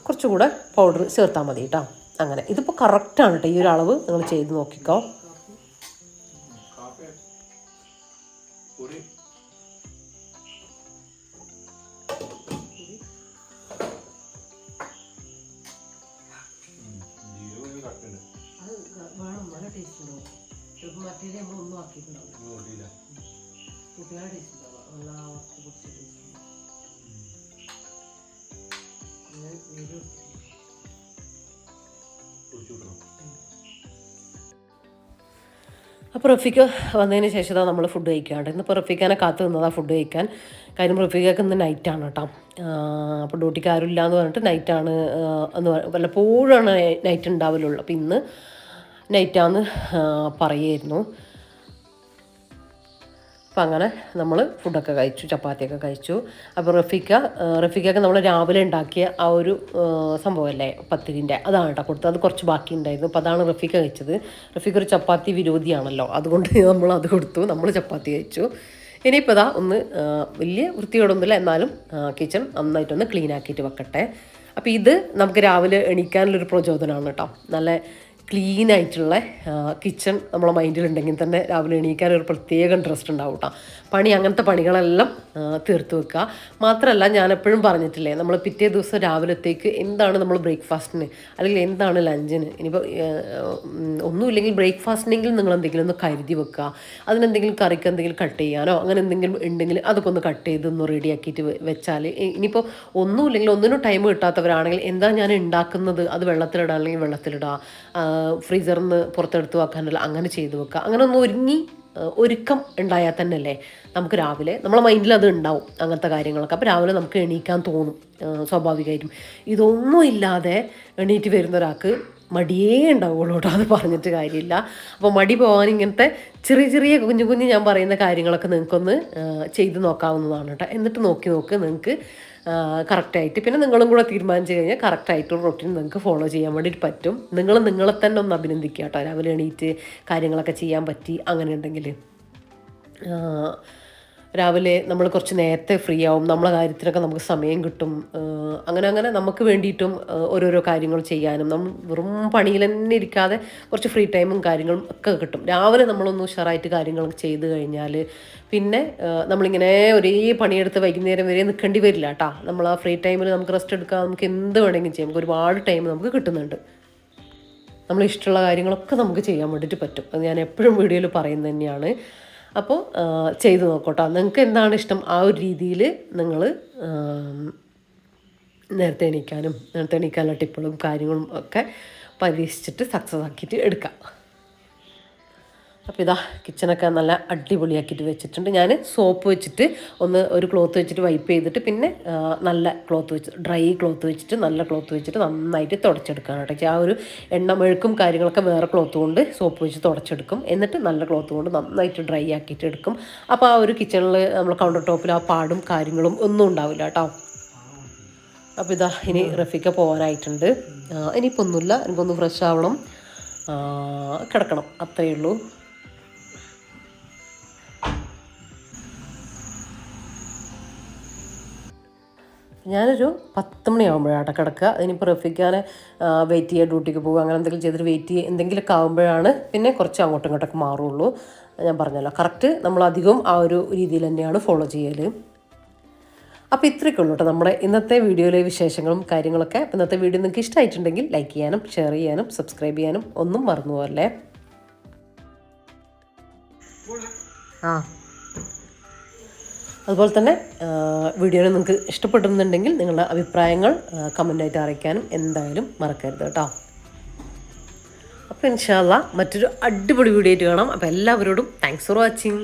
കുറച്ചുകൂടെ പൗഡർ ചേർത്താൽ മതി കേട്ടോ. അങ്ങനെ ഇതിപ്പോൾ കറക്റ്റാണ് കേട്ടോ. ഈ ഒരു അളവ് നിങ്ങൾ ചെയ്ത് നോക്കിക്കോ. അപ്പോൾ റഫീഖ് വന്നതിന് ശേഷം നമ്മൾ ഫുഡ് കഴിക്കാണ്ട് ഇന്നിപ്പോൾ റഫീഖാനെ കാത്തു നിന്നതാണ് ഫുഡ് കഴിക്കാൻ. കാര്യം റഫീഖൊക്കെ ഇന്ന് നൈറ്റാണ് കേട്ടോ. അപ്പോൾ ഡ്യൂട്ടിക്ക് ആരും ഇല്ലയെന്ന് പറഞ്ഞിട്ട് നൈറ്റാണ് എന്ന് വല്ലപ്പോഴാണ് നൈറ്റ് ഉണ്ടാവലുള്ളൂ. അപ്പോൾ ഇന്ന് നൈറ്റാന്ന് പറയുമായിരുന്നു. അപ്പം അങ്ങനെ നമ്മൾ ഫുഡൊക്കെ കഴിച്ചു, ചപ്പാത്തിയൊക്കെ കഴിച്ചു. അപ്പോൾ റഫീഖൊക്കെ നമ്മൾ രാവിലെ ഉണ്ടാക്കിയ ആ ഒരു സംഭവമല്ലേ പത്തിരിൻ്റെ, അതാണ് കേട്ടോ കൊടുത്തത്. അത് കുറച്ച് ബാക്കി ഉണ്ടായിരുന്നു. അപ്പോൾ അതാണ് റഫീഖ കഴിച്ചത്. റഫീഖ് ഒരു ചപ്പാത്തി വിരോധിയാണല്ലോ, അതുകൊണ്ട് നമ്മൾ അത് കൊടുത്തു, നമ്മൾ ചപ്പാത്തി കഴിച്ചു. ഇനിയിപ്പോൾ ഒന്ന് വലിയ വൃത്തിയോടൊന്നുമില്ല, എന്നാലും കിച്ചൺ നന്നായിട്ടൊന്ന് ക്ലീൻ ആക്കിയിട്ട് വെക്കട്ടെ. അപ്പോൾ ഇത് നമുക്ക് രാവിലെ എണീക്കാനുള്ളൊരു പ്രചോദനമാണ് കേട്ടോ. നല്ല ക്ലീൻ ആയിട്ടുള്ള കിച്ചൺ നമ്മളെ മൈൻഡിലുണ്ടെങ്കിൽ തന്നെ രാവിലെ എണീക്കാൻ ഒരു പ്രത്യേക ഇൻട്രസ്റ്റ് ഉണ്ടാവും കേട്ടോ. അങ്ങനത്തെ പണികളെല്ലാം തീർത്ത് വെക്കുക. മാത്രമല്ല, ഞാനെപ്പോഴും പറഞ്ഞിട്ടില്ലേ, നമ്മൾ പിറ്റേ ദിവസം രാവിലത്തേക്ക് എന്താണ് നമ്മൾ ബ്രേക്ക്ഫാസ്റ്റിന് അല്ലെങ്കിൽ എന്താണ് ലഞ്ചിന്, ഇനിയിപ്പോൾ ഒന്നുമില്ലെങ്കിൽ ബ്രേക്ക്ഫാസ്റ്റിനെങ്കിലും നിങ്ങൾ എന്തെങ്കിലും ഒന്ന് കരുതി വെക്കുക. അതിനെന്തെങ്കിലും കറിക്ക് എന്തെങ്കിലും കട്ട് ചെയ്യാനോ അങ്ങനെ എന്തെങ്കിലും ഉണ്ടെങ്കിൽ അതൊക്കെ ഒന്ന് കട്ട് ചെയ്തൊന്ന് റെഡിയാക്കിയിട്ട് വെച്ചാൽ, ഇനിയിപ്പോൾ ഒന്നുമില്ലെങ്കിൽ ഒന്നിനും ടൈം കിട്ടാത്തവരാണെങ്കിൽ എന്താ ഞാൻ ഉണ്ടാക്കുന്നത് അത് വെള്ളത്തിലിടുക അല്ലെങ്കിൽ വെള്ളത്തിലിടുക, ഫ്രീസറിൽ നിന്ന് പുറത്തെടുത്ത് വെക്കാനല്ല, അങ്ങനെ ചെയ്ത് വെക്കുക. അങ്ങനെ ഒന്ന് ഒരുക്കം ഉണ്ടായാൽ തന്നെ അല്ലേ നമുക്ക് രാവിലെ നമ്മളെ മൈൻഡിൽ അത് ഉണ്ടാവും അങ്ങനത്തെ കാര്യങ്ങളൊക്കെ. അപ്പോൾ രാവിലെ നമുക്ക് എണീക്കാൻ തോന്നും സ്വാഭാവികമായിട്ടും. ഇതൊന്നും ഇല്ലാതെ എണീറ്റ് വരുന്ന ഒരാൾക്ക് മടിയേ ഉണ്ടാവുള്ളൂ കേട്ടോ. അത് പറഞ്ഞിട്ട് കാര്യമില്ല. അപ്പോൾ മടി പോകാൻ ഇങ്ങനത്തെ ചെറിയ ചെറിയ കുഞ്ഞു ഞാൻ പറയുന്ന കാര്യങ്ങളൊക്കെ നിങ്ങൾക്കൊന്ന് ചെയ്ത് നോക്കാവുന്നതാണ് കേട്ടോ. എന്നിട്ട് നോക്ക് നിങ്ങൾക്ക് കറക്റ്റായിട്ട്, പിന്നെ നിങ്ങളും കൂടെ തീരുമാനിച്ചു കഴിഞ്ഞാൽ കറക്റ്റായിട്ടൊരു റൊട്ടീൻ നിങ്ങൾക്ക് ഫോളോ ചെയ്യാൻ വേണ്ടിയിട്ട് പറ്റും. നിങ്ങളെ തന്നെ ഒന്ന് അഭിനന്ദിക്കുക കേട്ടോ. രാവിലെ എണീറ്റ് കാര്യങ്ങളൊക്കെ ചെയ്യാൻ പറ്റി അങ്ങനെ ഉണ്ടെങ്കിൽ. രാവിലെ നമ്മൾ കുറച്ച് നേരത്തെ ഫ്രീ ആവും, നമ്മളെ കാര്യത്തിനൊക്കെ നമുക്ക് സമയം കിട്ടും. അങ്ങനെ നമുക്ക് വേണ്ടിയിട്ടും ഓരോരോ കാര്യങ്ങൾ ചെയ്യാനും നമ്മൾ വെറും പണിയിൽ തന്നെ ഇരിക്കാതെ കുറച്ച് ഫ്രീ ടൈമും കാര്യങ്ങളും ഒക്കെ കിട്ടും. രാവിലെ നമ്മളൊന്ന് ഉഷാറായിട്ട് കാര്യങ്ങൾ ചെയ്ത് കഴിഞ്ഞാൽ പിന്നെ നമ്മളിങ്ങനെ ഒരേ പണിയെടുത്ത് വൈകുന്നേരം വരെ നിൽക്കേണ്ടി വരില്ല കേട്ടോ. നമ്മൾ ആ ഫ്രീ ടൈമിൽ നമുക്ക് റെസ്റ്റ് എടുക്കാം, നമുക്ക് എന്ത് വേണമെങ്കിലും ചെയ്യാം. നമുക്ക് ഒരുപാട് ടൈം നമുക്ക് കിട്ടുന്നുണ്ട്. നമ്മൾ ഇഷ്ടമുള്ള കാര്യങ്ങളൊക്കെ നമുക്ക് ചെയ്യാൻ വേണ്ടിയിട്ട് പറ്റും. അത് ഞാൻ എപ്പോഴും വീഡിയോയിൽ പറയുന്നത് തന്നെയാണ്. അപ്പോൾ ചെയ്ത് നോക്കട്ടോ. നിങ്ങൾക്ക് എന്താണ് ഇഷ്ടം ആ ഒരു രീതിയിൽ നിങ്ങൾ നേരത്തെ എണീക്കാനുള്ള ടിപ്പുകളും കാര്യങ്ങളും ഒക്കെ പരീക്ഷിച്ചിട്ട് സക്സസ് ആക്കിയിട്ട് എടുക്കാം. അപ്പോൾ ഇതാ കിച്ചണൊക്കെ നല്ല അടിപൊളിയാക്കിയിട്ട് വെച്ചിട്ടുണ്ട്. ഞാൻ സോപ്പ് വെച്ചിട്ട് ഒരു ക്ലോത്ത് വെച്ചിട്ട് വൈപ്പ് ചെയ്തിട്ട് പിന്നെ നല്ല ഡ്രൈ ക്ലോത്ത് വെച്ചിട്ട് നല്ല ക്ലോത്ത് വെച്ചിട്ട് നന്നായിട്ട് തുടച്ചെടുക്കുകയാണ് കേട്ടോ. ആ ഒരു എണ്ണമെഴുക്കും കാര്യങ്ങളൊക്കെ വേറെ ക്ലോത്ത് കൊണ്ട് സോപ്പ് വെച്ച് തുടച്ചെടുക്കും. എന്നിട്ട് നല്ല ക്ലോത്ത് കൊണ്ട് നന്നായിട്ട് ഡ്രൈ ആക്കിയിട്ട് എടുക്കും. അപ്പോൾ ആ ഒരു കിച്ചണിൽ നമ്മൾ കൗണ്ടർ ടോപ്പിൽ ആ പാടും കാര്യങ്ങളും ഒന്നും ഉണ്ടാവില്ല കേട്ടോ. അപ്പോൾ ഇതാ ഇനി റഫീഖ പോകാനായിട്ടുണ്ട്. ഇനിയിപ്പോൾ ഒന്നുമില്ല, എനിക്കൊന്ന് ഫ്രഷ് ആവണം, കിടക്കണം, അത്രയേ ഉള്ളൂ. ഞാനൊരു 10 മണിയാകുമ്പോഴാണ് കിടക്കുക. ഇനിയിപ്പോൾ റഫീഖാനെ വെയിറ്റ് ചെയ്യുക, ഡ്യൂട്ടിക്ക് പോകുക, അങ്ങനെ എന്തെങ്കിലും ചെയ്തിട്ട് വെയിറ്റ് ചെയ്യുക, എന്തെങ്കിലുമൊക്കെ ആകുമ്പോഴാണ് പിന്നെ കുറച്ച് അങ്ങോട്ടും ഇങ്ങോട്ടൊക്കെ മാറുള്ളൂ. ഞാൻ പറഞ്ഞല്ലോ, കറക്റ്റ് നമ്മളധികം ആ ഒരു രീതിയിൽ തന്നെയാണ് ഫോളോ ചെയ്യൽ. അപ്പോൾ ഇത്രയൊക്കെ ഉള്ളൂ കേട്ടോ നമ്മുടെ ഇന്നത്തെ വീഡിയോയിലെ വിശേഷങ്ങളും കാര്യങ്ങളൊക്കെ. ഇന്നത്തെ വീഡിയോ നിങ്ങൾക്ക് ഇഷ്ടമായിട്ടുണ്ടെങ്കിൽ ലൈക്ക് ചെയ്യാനും ഷെയർ ചെയ്യാനും സബ്സ്ക്രൈബ് ചെയ്യാനും ഒന്നും മറന്നു പോകല്ലേ. അതുപോലെ തന്നെ വീഡിയോനെ നിങ്ങൾക്ക് ഇഷ്ടപ്പെടുന്നുണ്ടെങ്കിൽ നിങ്ങളുടെ അഭിപ്രായങ്ങൾ കമൻ്റായിട്ട് അറിയിക്കാനും എന്തായാലും മറക്കരുത് കേട്ടോ. അപ്പോൾ ഇൻഷാ അല്ലാഹ് മറ്റൊരു അടിപൊളി വീഡിയോ ആയിട്ട് കാണാം. അപ്പോൾ എല്ലാവരോടും താങ്ക്സ് ഫോർ വാച്ചിങ്.